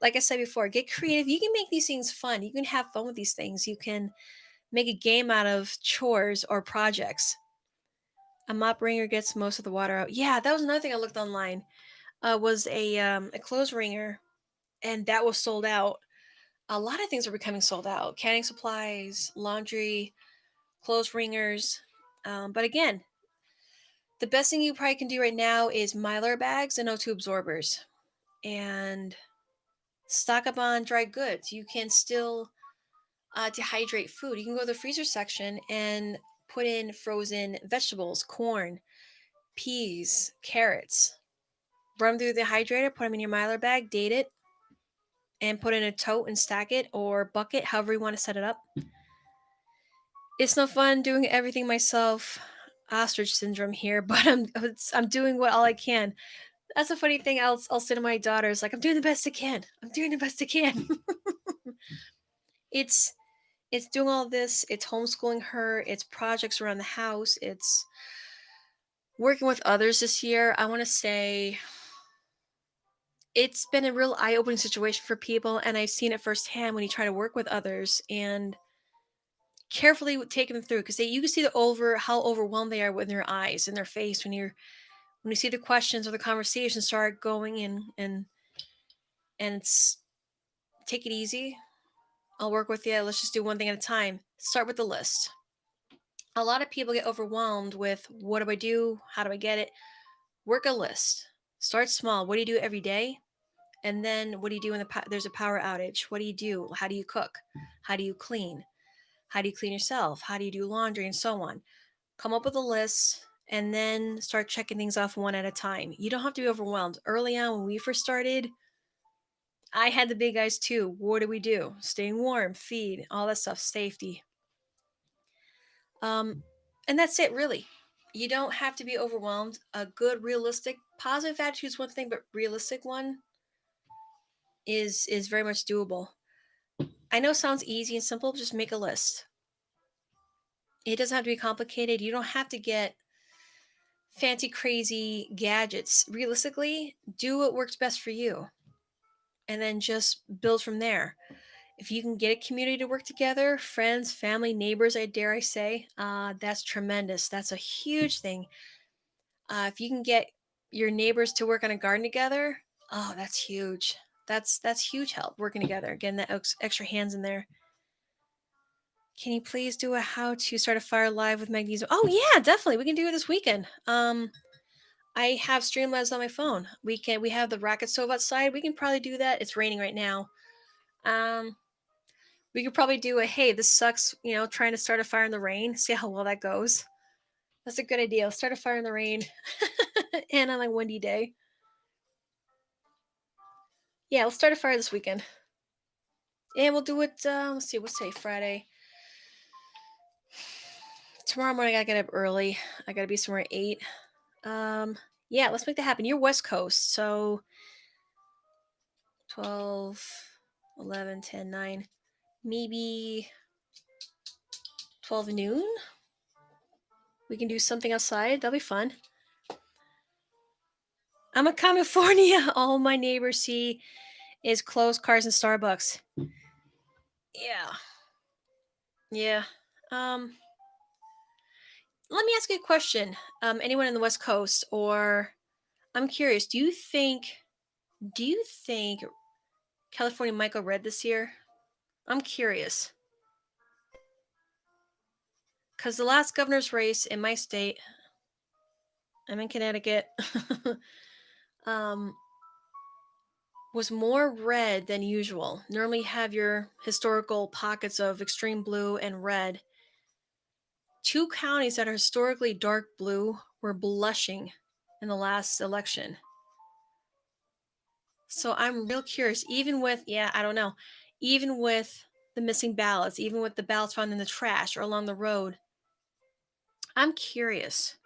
Like I said before, get creative. You can make these things fun. You can have fun with these things. You can make a game out of chores or projects. A mop wringer gets most of the water out. Yeah, that was another thing I looked online. Was a clothes wringer, and that was sold out. A lot of things are becoming sold out: canning supplies, laundry, clothes wringers. But again, the best thing you probably can do right now is Mylar bags and O2 absorbers, and stock up on dry goods. You can still dehydrate food. You can go to the freezer section and put in frozen vegetables, corn, peas, carrots. Run them through the dehydrator, put them in your Mylar bag, date it, and put in a tote and stack it or bucket, however you want to set it up. It's no fun doing everything myself. Ostrich syndrome here, but I'm doing what all I can. That's a funny thing. I'll say to my daughters like, "I'm doing the best I can. I'm doing the best I can." it's it's doing all this. It's homeschooling her. It's projects around the house. It's working with others this year. I want to say it's been a real eye-opening situation for people, and I've seen it firsthand when you try to work with others and carefully taking them through because you can see how overwhelmed they are with their eyes and their face when you see the questions or the conversation start going in and it's take it easy. I'll work with you. Let's just do one thing at a time. Start with the list. A lot of people get overwhelmed with what do I do? How do I get it? Work a list. Start small. What do you do every day? And then what do you do when there's a power outage? What do you do? How do you cook? How do you clean? How do you clean yourself? How do you do laundry and so on? Come up with a list and then start checking things off one at a time. You don't have to be overwhelmed. Early on, when we first started, I had the big eyes too. What do we do? Staying warm, feed, all that stuff, safety. Um, and that's it, really. You don't have to be overwhelmed. A good, realistic, positive attitude is one thing, but realistic one is very much doable. I know it sounds easy and simple. Just make a list. It doesn't have to be complicated. You don't have to get fancy, crazy gadgets. Realistically, do what works best for you, and then just build from there. If you can get a community to work together, friends, family, neighbors, I dare I say, that's tremendous. That's a huge thing. If you can get your neighbors to work on a garden together, oh, that's huge. That's huge help working together, getting that extra hands in there. Can you please do a how to start a fire live with magnesium? Oh yeah, definitely. We can do it this weekend. I have Streamlabs on my phone. We have the rocket stove outside. We can probably do that. It's raining right now. Um, we could probably do a hey, this sucks, trying to start a fire in the rain. See how well that goes. That's a good idea. Let's start a fire in the rain and on a windy day. Yeah, let's start a fire this weekend. And we'll do it let's see, what's today? Friday. Tomorrow morning I gotta get up early. I gotta be somewhere at 8. Um yeah, let's make that happen. You're West Coast, so 12, 11, 10, 9, maybe 12 noon. We can do something outside. That'll be fun. I'm in California. All my neighbors see is closed cars and Starbucks. Yeah. Yeah. Um, Let me ask you a question. Anyone in the West Coast, or I'm curious, do you think Do you think California might go red this year? I'm curious. Because the last governor's race in my state, I'm in Connecticut, um, was more red than usual. Normally, you have your historical pockets of extreme blue and red. Two counties that are historically dark blue were blushing in the last election. So I'm real curious, even with, yeah, I don't know, even with the missing ballots, even with the ballots found in the trash or along the road, I'm curious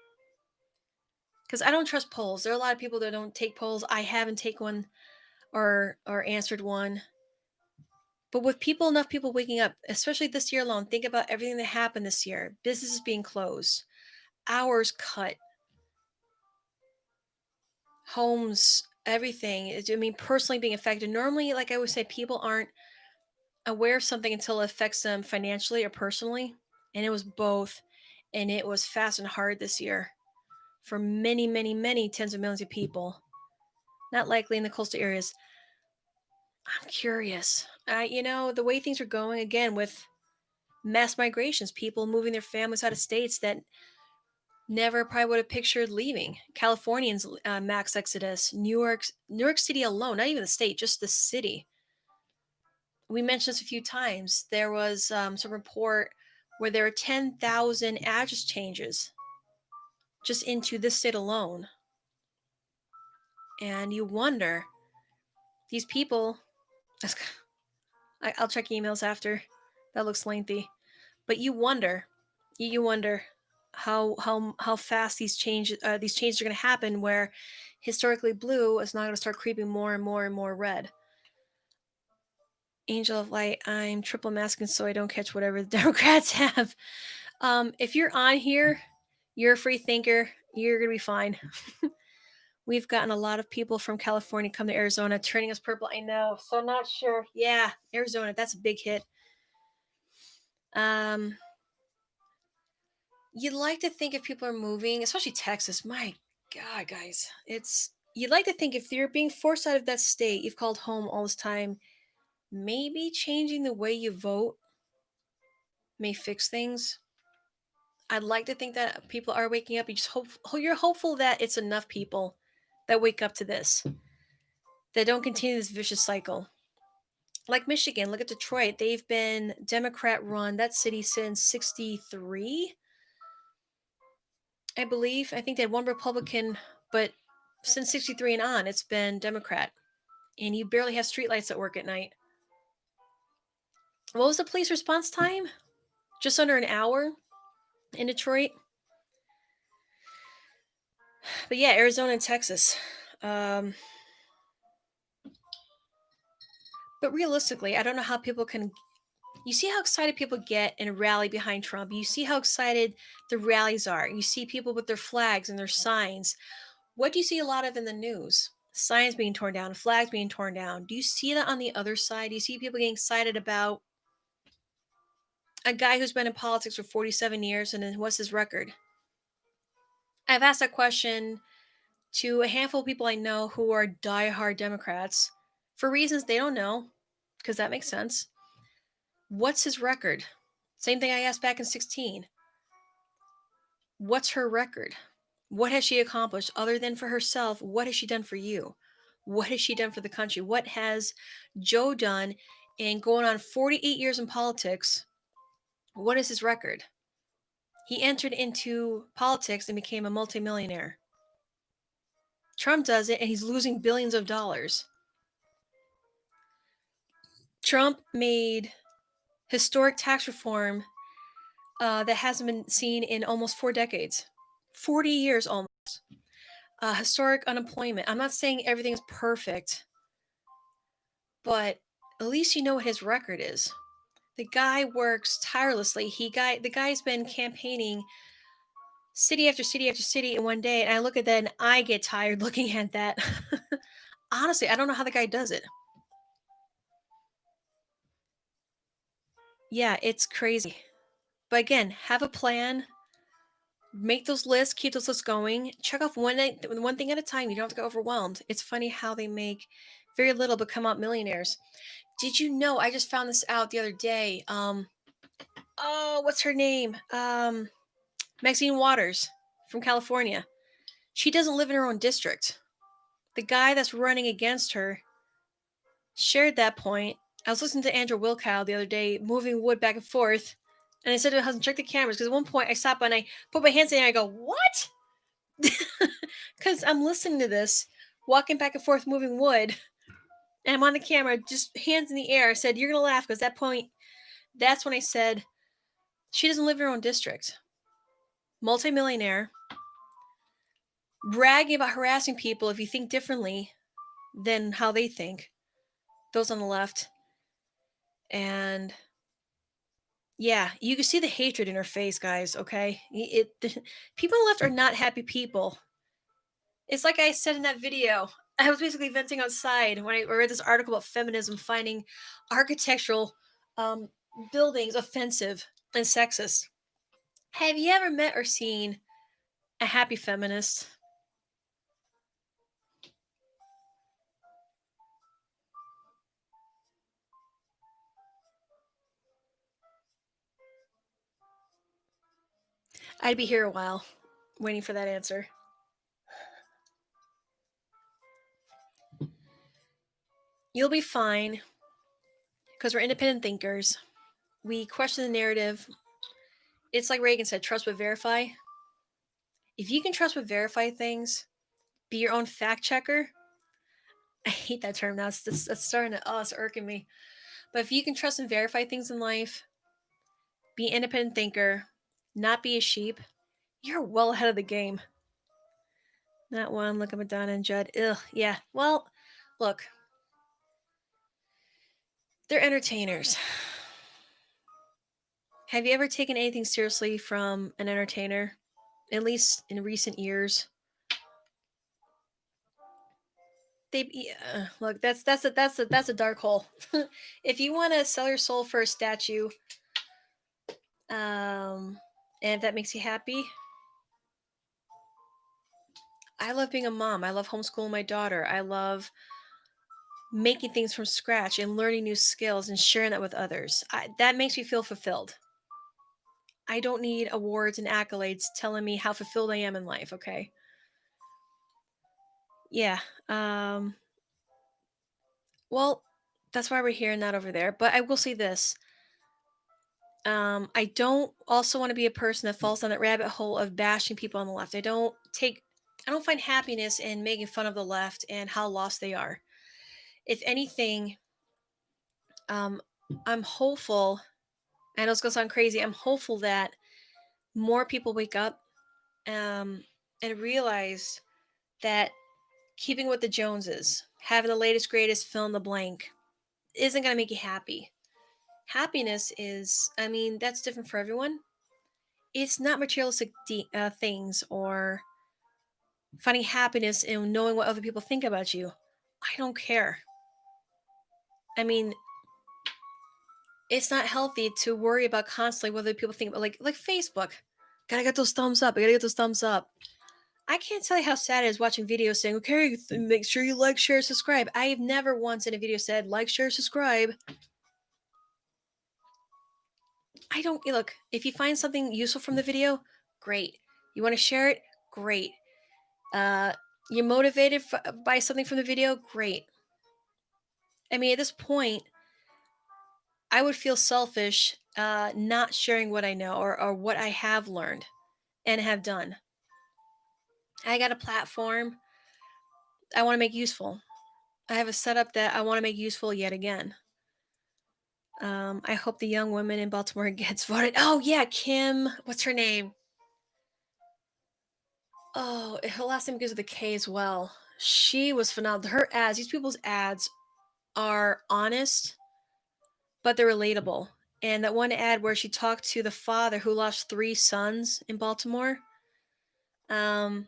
because I don't trust polls. There are a lot of people that don't take polls. I haven't taken one or answered one. But with enough people waking up, especially this year alone, think about everything that happened this year. Businesses being closed, hours cut, homes, everything. I mean, personally being affected. Normally, like I always say, people aren't aware of something until it affects them financially or personally. And it was both. And it was fast and hard this year for many, many, many tens of millions of people. Not likely in the coastal areas. I'm curious. The way things are going again with mass migrations, people moving their families out of states that never probably would have pictured leaving. Californians, max exodus. New York City alone, not even the state, just the city. We mentioned this a few times. There was some report where there are 10,000 address changes just into this state alone. And you wonder, these people, I'll check emails after. That looks lengthy. But you wonder how fast these changes are going to happen. Where historically blue is not going to start creeping more and more and more red. Angel of Light, I'm triple masking so I don't catch whatever the Democrats have. If you're on here, you're a free thinker. You're gonna be fine. We've gotten a lot of people from California come to Arizona, turning us purple. I know, so not sure. Yeah, Arizona, that's a big hit. You'd like to think if people are moving, especially Texas, my God, guys, you'd like to think if you're being forced out of that state you've called home all this time, maybe changing the way you vote may fix things. I'd like to think that people are waking up. You're hopeful that it's enough people that wake up to this, that don't continue this vicious cycle. Like Michigan, look at Detroit. They've been Democrat run, that city, since 63, I believe. I think they had one Republican, but since 63 and on, it's been Democrat. And you barely have streetlights that work at night. What was the police response time? Just under an hour in Detroit. But yeah, Arizona and Texas. But realistically, I don't know how people can. You see how excited people get in a rally behind Trump. You see how excited the rallies are. You see people with their flags and their signs. What do you see a lot of in the news? Signs being torn down, flags being torn down. Do you see that on the other side? Do you see people getting excited about a guy who's been in politics for 47 years and then what's his record? I've asked that question to a handful of people I know who are diehard Democrats for reasons they don't know, because that makes sense. What's his record? Same thing I asked back in 16. What's her record? What has she accomplished other than for herself? What has she done for you? What has she done for the country? What has Joe done in going on 48 years in politics? What is his record? He entered into politics and became a multimillionaire. Trump does it and he's losing billions of dollars. Trump made historic tax reform that hasn't been seen in almost 4 decades, 40 years almost. Historic unemployment. I'm not saying everything is perfect, but at least you know what his record is. The guy works tirelessly. The guy's been campaigning city after city after city in one day, and I look at that and I get tired looking at that. Honestly, I don't know how the guy does it. Yeah, it's crazy. But again, have a plan. Make those lists, keep those lists going. Check off one thing at a time. You don't have to get overwhelmed. It's funny how they make very little but come out millionaires. Did you know? I just found this out the other day. Oh, what's her name? Maxine Waters from California. She doesn't live in her own district. The guy that's running against her shared that point. I was listening to Andrew Wilkow the other day, moving wood back and forth, and I said to my husband, check the cameras, because at one point I stopped and I put my hands in and I go, what? Because I'm listening to this, walking back and forth, moving wood, and I'm on the camera, just hands in the air. I said, you're going to laugh, because that's when I said, she doesn't live in her own district. Multimillionaire, bragging about harassing people if you think differently than how they think, those on the left. And yeah, you can see the hatred in her face, guys, okay? People on the left are not happy people. It's like I said in that video. I was basically venting outside when I read this article about feminism finding architectural um, buildings offensive and sexist. Have you ever met or seen a happy feminist? I'd be here a while waiting for that answer. You'll be fine because we're independent thinkers. We question the narrative. It's like Reagan said, trust but verify. If you can trust but verify things, be your own fact checker. I hate that term now. It's starting to, it's irking me. But if you can trust and verify things in life, be an independent thinker, not be a sheep, you're well ahead of the game. Not one. Look at Madonna and Judd. Ugh, yeah. Well, look, they're entertainers. Have you ever taken anything seriously from an entertainer? At least in recent years. Look, that's a dark hole. If you want to sell your soul for a statue, and if that makes you happy, I love being a mom. I love homeschooling my daughter. I love making things from scratch and learning new skills and sharing that with others. That makes me feel fulfilled. I don't need awards and accolades telling me how fulfilled I am in life, okay? Yeah. Well, that's why we're here and not over there. But I will say this. I don't also want to be a person that falls down that rabbit hole of bashing people on the left. I don't find happiness in making fun of the left and how lost they are. If anything, um, I'm hopeful. I know it's gonna sound crazy. I'm hopeful that more people wake up and realize that keeping with the Joneses, having the latest, greatest fill in the blank, isn't gonna make you happy. Happiness is, I mean, that's different for everyone. It's not materialistic things or finding happiness in knowing what other people think about you. I don't care. I mean, it's not healthy to worry about constantly what other people think about, like Facebook. Gotta get those thumbs up. I gotta get those thumbs up. I can't tell you how sad it is watching videos saying, okay, make sure you like, share, subscribe. I have never once in a video said, like, share, subscribe. I don't look, if you find something useful from the video, great. You want to share it? Great. Uh, you're motivated by something from the video? Great. I mean, at this point, I would feel selfish not sharing what I know or what I have learned and have done. I got a platform I want to make useful. I have a setup that I want to make useful yet again. I hope the young woman in Baltimore gets voted. Oh yeah, Kim. What's her name? Oh, her last name begins with a K as well. She was phenomenal. Her ads, these people's ads are honest, but they're relatable. And that one ad where she talked to the father who lost three sons in Baltimore. Um,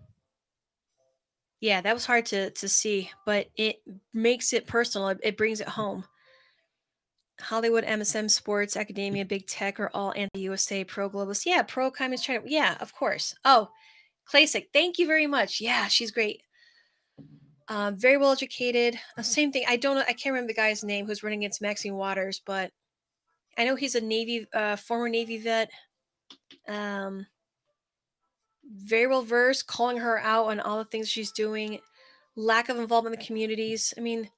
yeah, that was hard to see, but it makes it personal. It brings it home. Hollywood, MSM, sports, academia, big tech are all anti-USA, pro-globalist. Yeah, pro-communist China. Yeah, of course. Oh, Classic. Thank you very much. Yeah, she's great. Very well educated. Same thing. I don't know. I can't remember the guy's name who's running against Maxine Waters, but I know he's a Navy, former Navy vet. Um, very well versed, calling her out on all the things she's doing. Lack of involvement in the communities. I mean,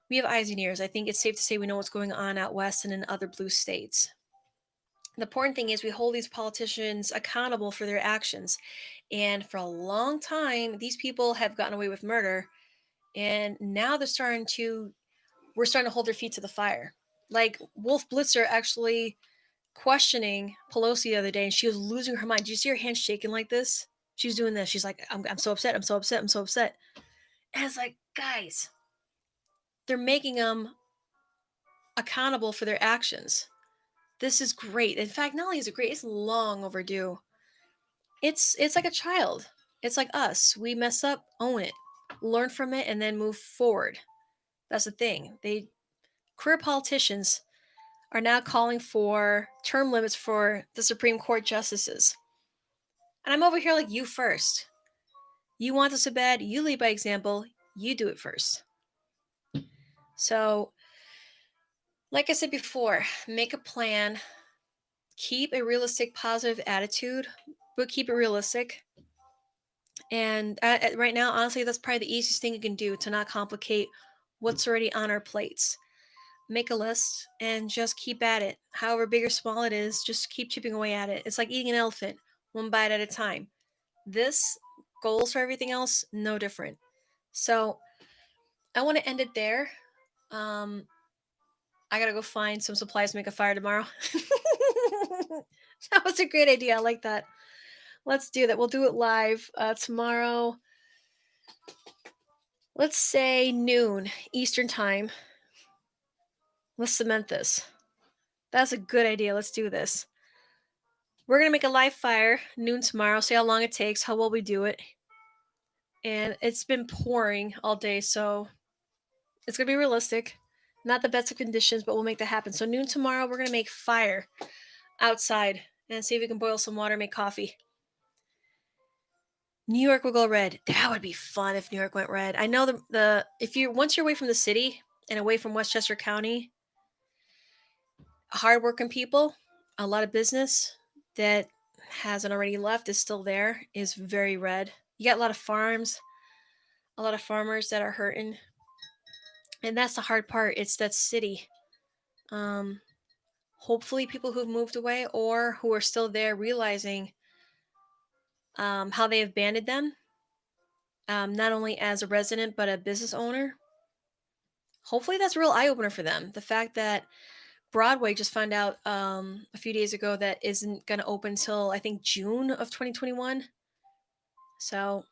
we have eyes and ears. I think it's safe to say we know what's going on out west and in other blue states. The important thing is we hold these politicians accountable for their actions. And for a long time, these people have gotten away with murder. And now we're starting to hold their feet to the fire. Like Wolf Blitzer actually questioning Pelosi the other day, and she was losing her mind. Did you see her hand shaking like this? She was doing this. She's like, I'm so upset. I'm so upset. I'm so upset. And it's like, guys, they're making them accountable for their actions. This is great. In fact, not only is it great, it's long overdue. It's like a child. It's like us. We mess up, own it, learn from it, and then move forward. That's the thing. Career politicians are now calling for term limits for the Supreme Court justices. And I'm over here like, you first. You want this so bad, you lead by example, you do it first. So, like I said before, make a plan, keep a realistic, positive attitude, but keep it realistic. And right now, honestly, that's probably the easiest thing you can do to not complicate what's already on our plates. Make a list and just keep at it. However big or small it is, just keep chipping away at it. It's like eating an elephant, one bite at a time. This goals for everything else, no different. So I want to end it there. I gotta go find some supplies to make a fire tomorrow. That was a great idea. I like that. Let's do that. We'll do it live tomorrow. Let's say noon Eastern time. Let's cement this. That's a good idea. Let's do this. We're going to make a live fire noon tomorrow, see how long it takes, how well we do it. And it's been pouring all day, so it's going to be realistic. Not the best of conditions, but we'll make that happen. So noon tomorrow, we're going to make fire outside and see if we can boil some water, make coffee. New York will go red. That would be fun if New York went red. I know if you once you're away from the city and away from Westchester County, hardworking people, a lot of business that hasn't already left is still there, is very red. You got a lot of farms, a lot of farmers that are hurting. And that's the hard part. It's that city. Hopefully people who've moved away or who are still there realizing how they have abandoned them, not only as a resident but a business owner. Hopefully that's a real eye-opener for them. The fact that Broadway just found out a few days ago that isn't going to open until I think June of 2021. So,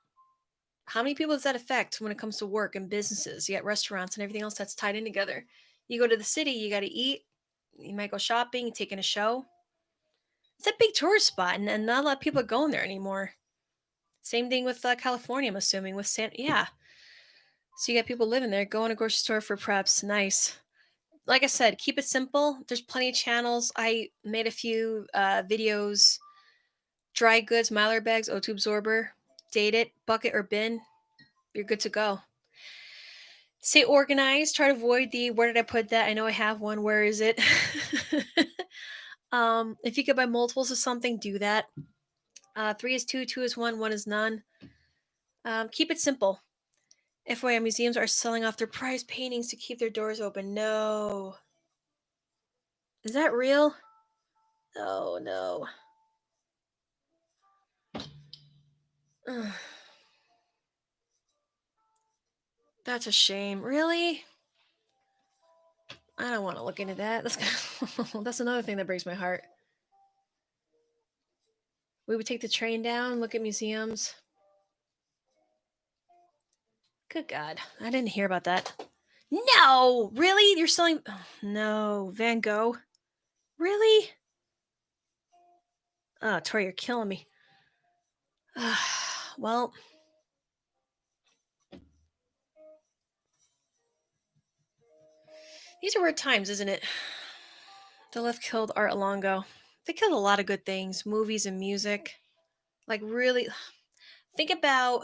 how many people does that affect when it comes to work and businesses? You got restaurants and everything else that's tied in together. You go to the city, you got to eat. You might go shopping, taking a show. It's a big tourist spot, and not a lot of people are going there anymore. Same thing with California, I'm assuming, with yeah. So you got people living there, going to grocery store for preps. Nice. Like I said, keep it simple. There's plenty of channels. I made a few videos. Dry goods, Mylar bags, O2 absorber, date it, bucket or bin. You're good to go. Stay organized. Try to avoid the where did I put that? I know I have one. Where is it? If you could buy multiples of something, do that. 3 is 2, 2 is 1, 1 is none. Keep it simple. FYI, museums are selling off their prized paintings to keep their doors open. No. Is that real? Oh, no. Ugh. That's a shame. Really? I don't want to look into that. That's another thing that breaks my heart. We would take the train down, look at museums. Good God. I didn't hear about that. No! Really? You're selling. Oh, no. Van Gogh? Really? Oh, Tori, you're killing me. Well, These are weird times, isn't it? The left killed Art Alongo. They killed a lot of good things, movies and music. Like really think about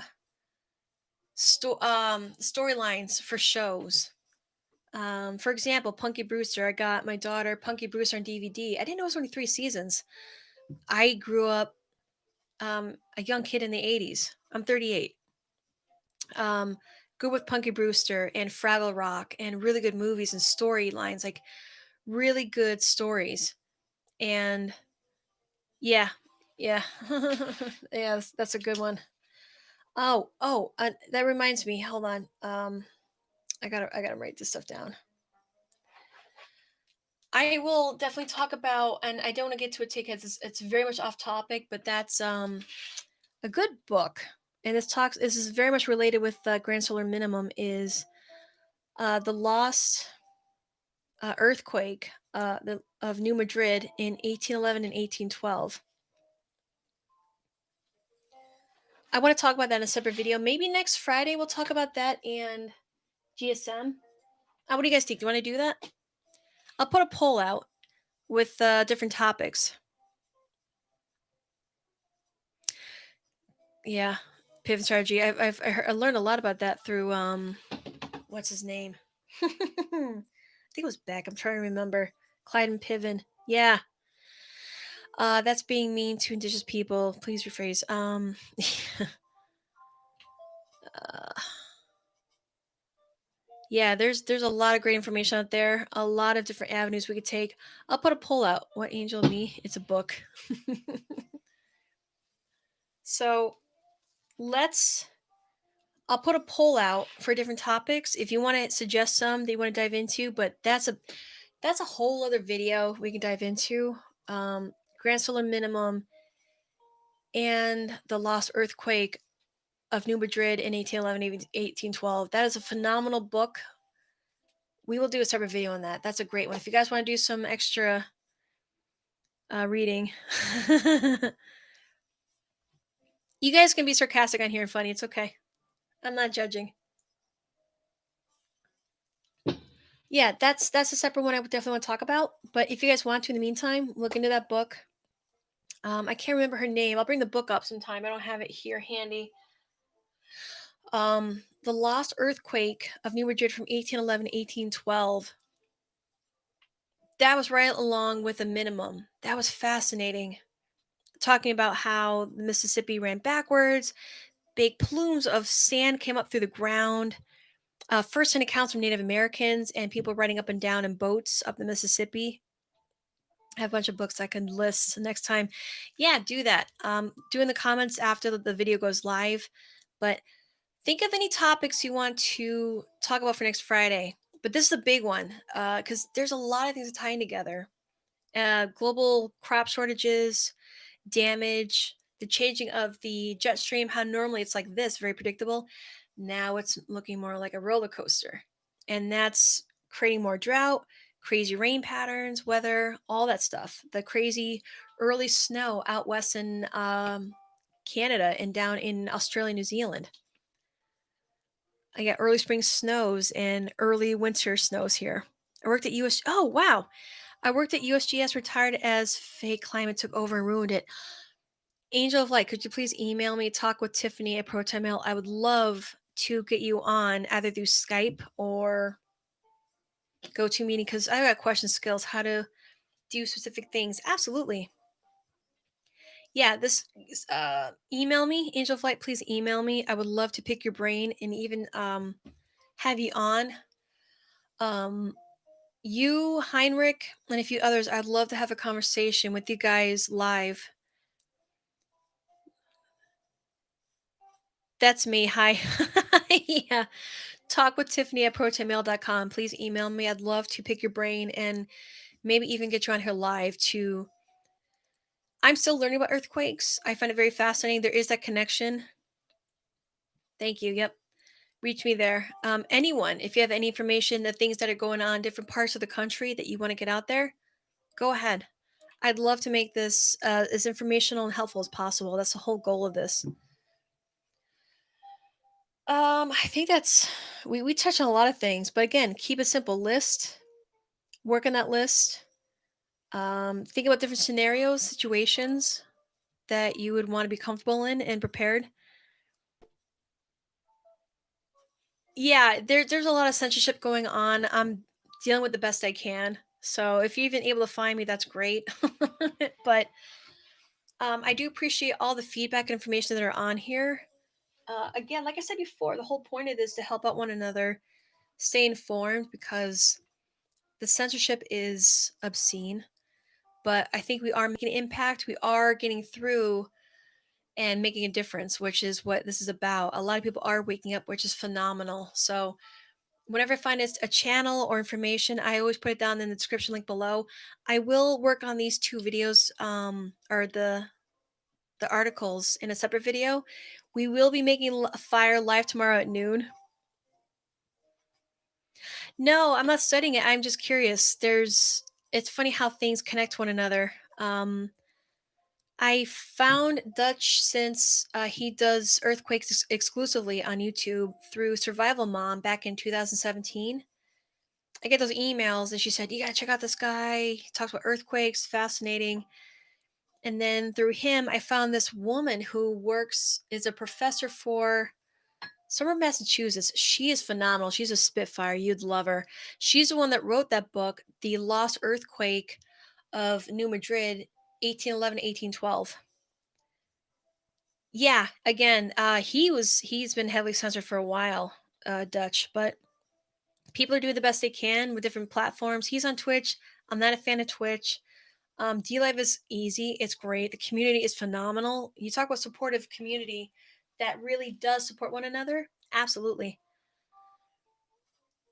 storylines for shows. For example, Punky Brewster. I got my daughter Punky Brewster on DVD. I didn't know it was only 3 seasons. I grew up a young kid in the 80s. I'm 38. Um, good with Punky Brewster and Fraggle Rock and really good movies and storylines, like really good stories. And yeah, yeah, yeah, that's a good one. That reminds me. Hold on. I gotta write this stuff down. I will definitely talk about, and I don't want to get to it because it's very much off topic, but that's a good book, and this is very much related with Grand Solar Minimum is the Lost earthquake of New Madrid in 1811 and 1812. I want to talk about that in a separate video. Maybe next Friday we'll talk about that and GSM. What do you guys think? Do you want to do that? I'll put a poll out with different topics. Yeah, pivot strategy. I learned a lot about that through what's his name? I think it was Beck. I'm trying to remember. Clyde and Piven. Yeah. That's being mean to indigenous people. Please rephrase. uh, yeah, there's a lot of great information out there. A lot of different avenues we could take. I'll put a poll out. What Angel Me? It's a book. So let's I'll put a poll out for different topics if you want to suggest some that you want to dive into, but that's a whole other video we can dive into. Grand Solar Minimum and the Lost Earthquake of New Madrid in 1811, 1812. That is a phenomenal book. We will do a separate video on that. That's a great one. If you guys want to do some extra reading, you guys can be sarcastic on here and funny. It's okay. I'm not judging. Yeah, that's a separate one I would definitely want to talk about. But if you guys want to, in the meantime, look into that book. I can't remember her name. I'll bring the book up sometime. I don't have it here handy. The Lost Earthquake of New Madrid from 1811 to 1812. That was right along with a minimum. That was fascinating. Talking about how the Mississippi ran backwards, big plumes of sand came up through the ground. First hand accounts from Native Americans and people riding up and down in boats up the Mississippi. I have a bunch of books I can list next time. Yeah, do that. Do in the comments after the video goes live. But think of any topics you want to talk about for next Friday. But this is a big one because there's a lot of things tying together. Global crop shortages, damage, the changing of the jet stream, how normally it's like this, very predictable. Now it's looking more like a roller coaster. And that's creating more drought, crazy rain patterns, weather, all that stuff. The crazy early snow out west in Canada and down in Australia, New Zealand. I got early spring snows and early winter snows here. I worked at US. Oh, wow. I worked at USGS, retired as fake climate took over and ruined it. Angel of Light, could you please email me, talk with Tiffany at ProTimeMail? I would love to get you on either through Skype or GoToMeeting because I've got question skills, how to do specific things. Absolutely. Yeah, this email me, Angel of Light, please email me. I would love to pick your brain and even have you on. Um, you, Heinrich, and a few others, I'd love to have a conversation with you guys live. That's me. Hi. Yeah. Talk with Tiffany at protonmail.com. Please email me. I'd love to pick your brain and maybe even get you on here live to. I'm still learning about earthquakes. I find it very fascinating. There is that connection. Thank you. Yep. Reach me there. Anyone, if you have any information, the things that are going on in different parts of the country that you want to get out there, go ahead. I'd love to make this as informational and helpful as possible. That's the whole goal of this. I think that's we touch on a lot of things, but again, keep a simple list. Work on that list. Think about different scenarios, situations that you would want to be comfortable in and prepared. Yeah, there's a lot of censorship going on. I'm dealing with the best I can. So if you're even able to find me, that's great. But I do appreciate all the feedback and information that are on here. Again, like I said before, the whole point of this is to help out one another, stay informed because the censorship is obscene. But I think we are making an impact. We are getting through and making a difference, which is what this is about. A lot of people are waking up, which is phenomenal. So whenever I find a channel or information, I always put it down in the description link below. I will work on these two videos, or the articles in a separate video. We will be making a fire live tomorrow at noon. No, I'm not studying it. I'm just curious. It's funny how things connect to one another. I found Dutch since he does earthquakes exclusively on YouTube through Survival Mom back in 2017. I get those emails and she said, "You gotta check out this guy. He talks about earthquakes, fascinating." And then through him, I found this woman who is a professor for somewhere in Massachusetts. She is phenomenal. She's a spitfire. You'd love her. She's the one that wrote that book, The Lost Earthquake of New Madrid, 1811 1812. Yeah, again, he's been heavily censored for a while, Dutch, but people are doing the best they can with different platforms. He's on Twitch. I'm not a fan of Twitch. DLive is easy. It's great. The community is phenomenal. You talk about supportive community that really does support one another. Absolutely.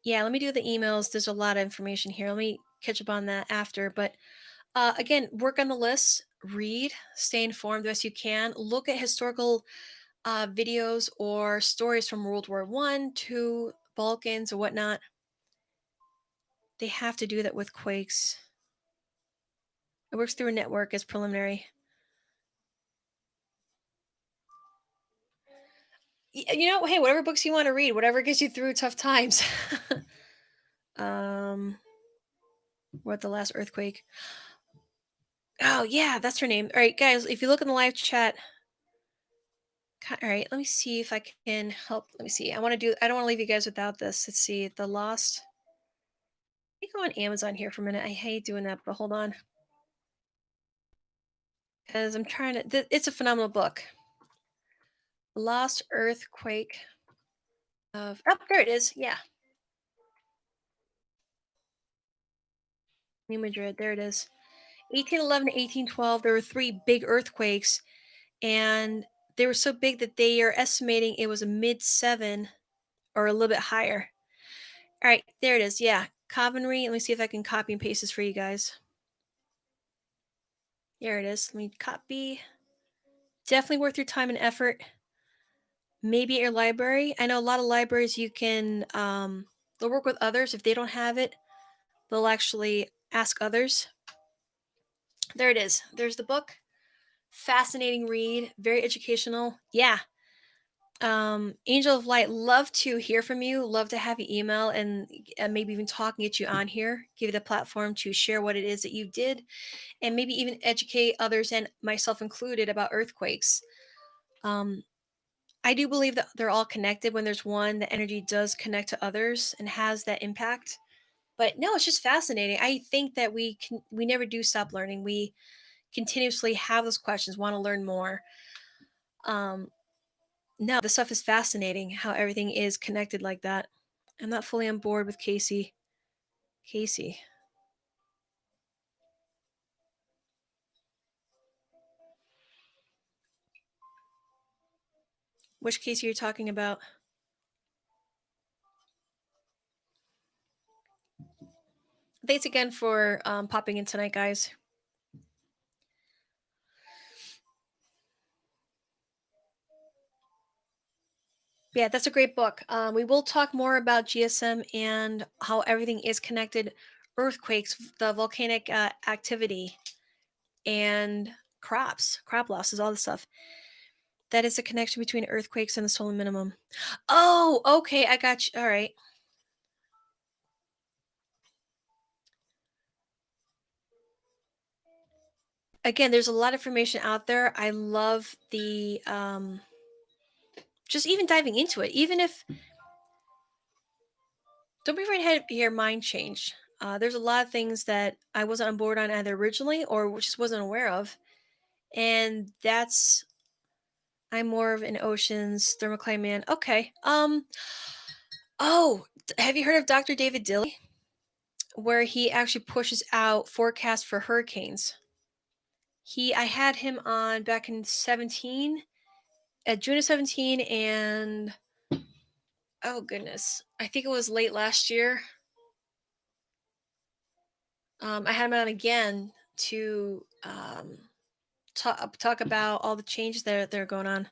Yeah, let me do the emails. There's a lot of information here. Let me catch up on that after. But again, work on the list, read, stay informed the best you can. Look at historical videos or stories from World War I, II, Balkans, or whatnot. They have to do that with quakes. It works through a network as preliminary. Hey, whatever books you want to read, whatever gets you through tough times. um, what the last earthquake? Oh yeah, that's her name. All right, guys, if you look in the live chat, all right, let me see if I can help. Let me see. I don't want to leave you guys without this. Let's see. The Lost. Let me go on Amazon here for a minute. I hate doing that, but hold on. Because I'm trying to. It's a phenomenal book. Lost Earthquake of. Oh, there it is. Yeah. New Madrid. There it is. 1811 to 1812. There were three big earthquakes, and they were so big that they are estimating it was a mid seven or a little bit higher. All right, there it is. Yeah, Coventry. Let me see if I can copy and paste this for you guys. There it is. Let me copy. Definitely worth your time and effort. Maybe at your library. I know a lot of libraries you can they'll work with others if they don't have it. They'll actually ask others. There it is. There's the book. Fascinating read, very educational. Yeah. Angel of Light, love to hear from you. Love to have you email and maybe even talk and get you on here. Give you the platform to share what it is that you did and maybe even educate others and myself included about earthquakes. Um, I do believe that they're all connected. When there's one, the energy does connect to others and has that impact. But no, it's just fascinating. I think that we never do stop learning. We continuously have those questions, want to learn more. Um, no, this stuff is fascinating. How everything is connected like that. I'm not fully on board with Casey. Casey, which Casey you're talking about? Thanks again for popping in tonight, guys. Yeah, that's a great book. We will talk more about GSM and how everything is connected, earthquakes, the volcanic activity, and crop losses, all this stuff. That is a connection between earthquakes and the solar minimum. Oh, okay, I got you. All right. Again, there's a lot of information out there. I love the just even diving into it. Even if don't be afraid to have your mind change. There's a lot of things that I wasn't on board on either originally or just wasn't aware of, and that's I'm more of an oceans thermocline man. Okay. Oh, have you heard of Dr. David Dilly, where he actually pushes out forecasts for hurricanes? I had him on back in 17, at June of 17, and oh goodness, I think it was late last year. I had him on again to talk about all the changes that are going on.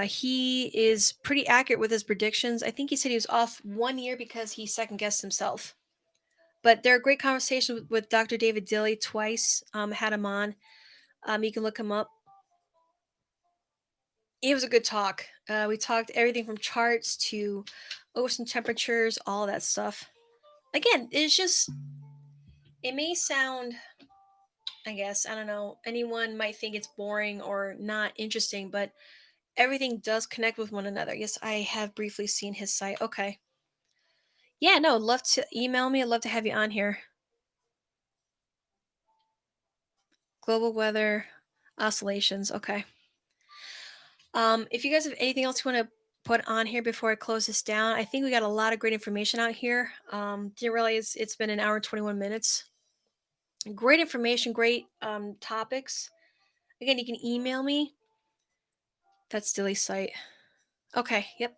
He is pretty accurate with his predictions. I think he said he was off 1 year because he second guessed himself. But they're a great conversation with Dr. David Dilly twice. Had him on. You can look him up. It was a good talk. We talked everything from charts to ocean temperatures, all that stuff. Again, it may sound, I guess, I don't know, anyone might think it's boring or not interesting, but everything does connect with one another. Yes, I have briefly seen his site. Okay. Yeah, no, love to email me. I'd love to have you on here. Global weather oscillations. Okay. If you guys have anything else you want to put on here before I close this down, I think we got a lot of great information out here. Didn't realize it's been an hour and 21 minutes. Great information, great topics. Again, you can email me. That's Dilly's site. Okay, yep.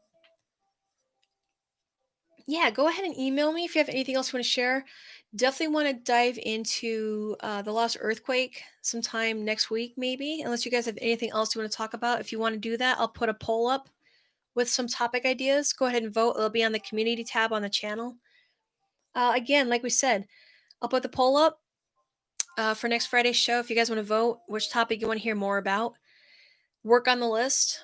Yeah, go ahead and email me if you have anything else you want to share. Definitely want to dive into the lost earthquake sometime next week, maybe, unless you guys have anything else you want to talk about. If you want to do that, I'll put a poll up with some topic ideas. Go ahead and vote. It'll be on the community tab on the channel. Again, like we said, I'll put the poll up for next Friday's show. If you guys want to vote, which topic you want to hear more about, work on the list.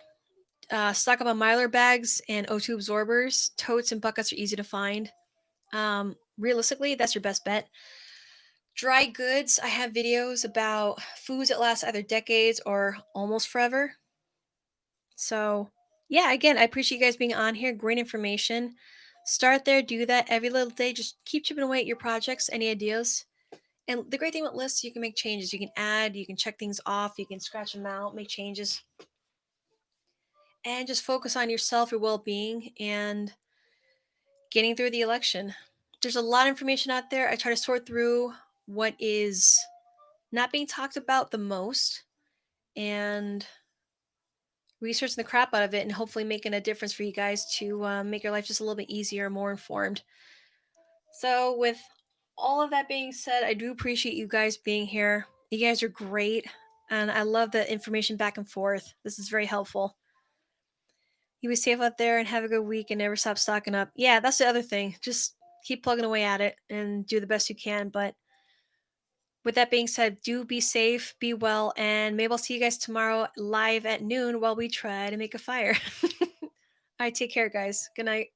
Stock up on Mylar bags and O2 absorbers. Totes and buckets are easy to find. Realistically, that's your best bet. Dry goods, I have videos about foods that last either decades or almost forever. So, yeah, again, I appreciate you guys being on here. Great information. Start there, do that every little day. Just keep chipping away at your projects, any ideas. And the great thing with lists, you can make changes. You can add, you can check things off, you can scratch them out, make changes, and just focus on yourself, your well being, and getting through the election. There's a lot of information out there. I try to sort through what is not being talked about the most and researching the crap out of it and hopefully making a difference for you guys to make your life just a little bit easier, more informed. So, with all of that being said, I do appreciate you guys being here. You guys are great. And I love the information back and forth. This is very helpful. You be safe out there and have a good week and never stop stocking up. Yeah, that's the other thing. Just keep plugging away at it and do the best you can. But with that being said, do be safe, be well, and maybe I'll see you guys tomorrow live at noon while we try to make a fire. All right, take care, guys. Good night.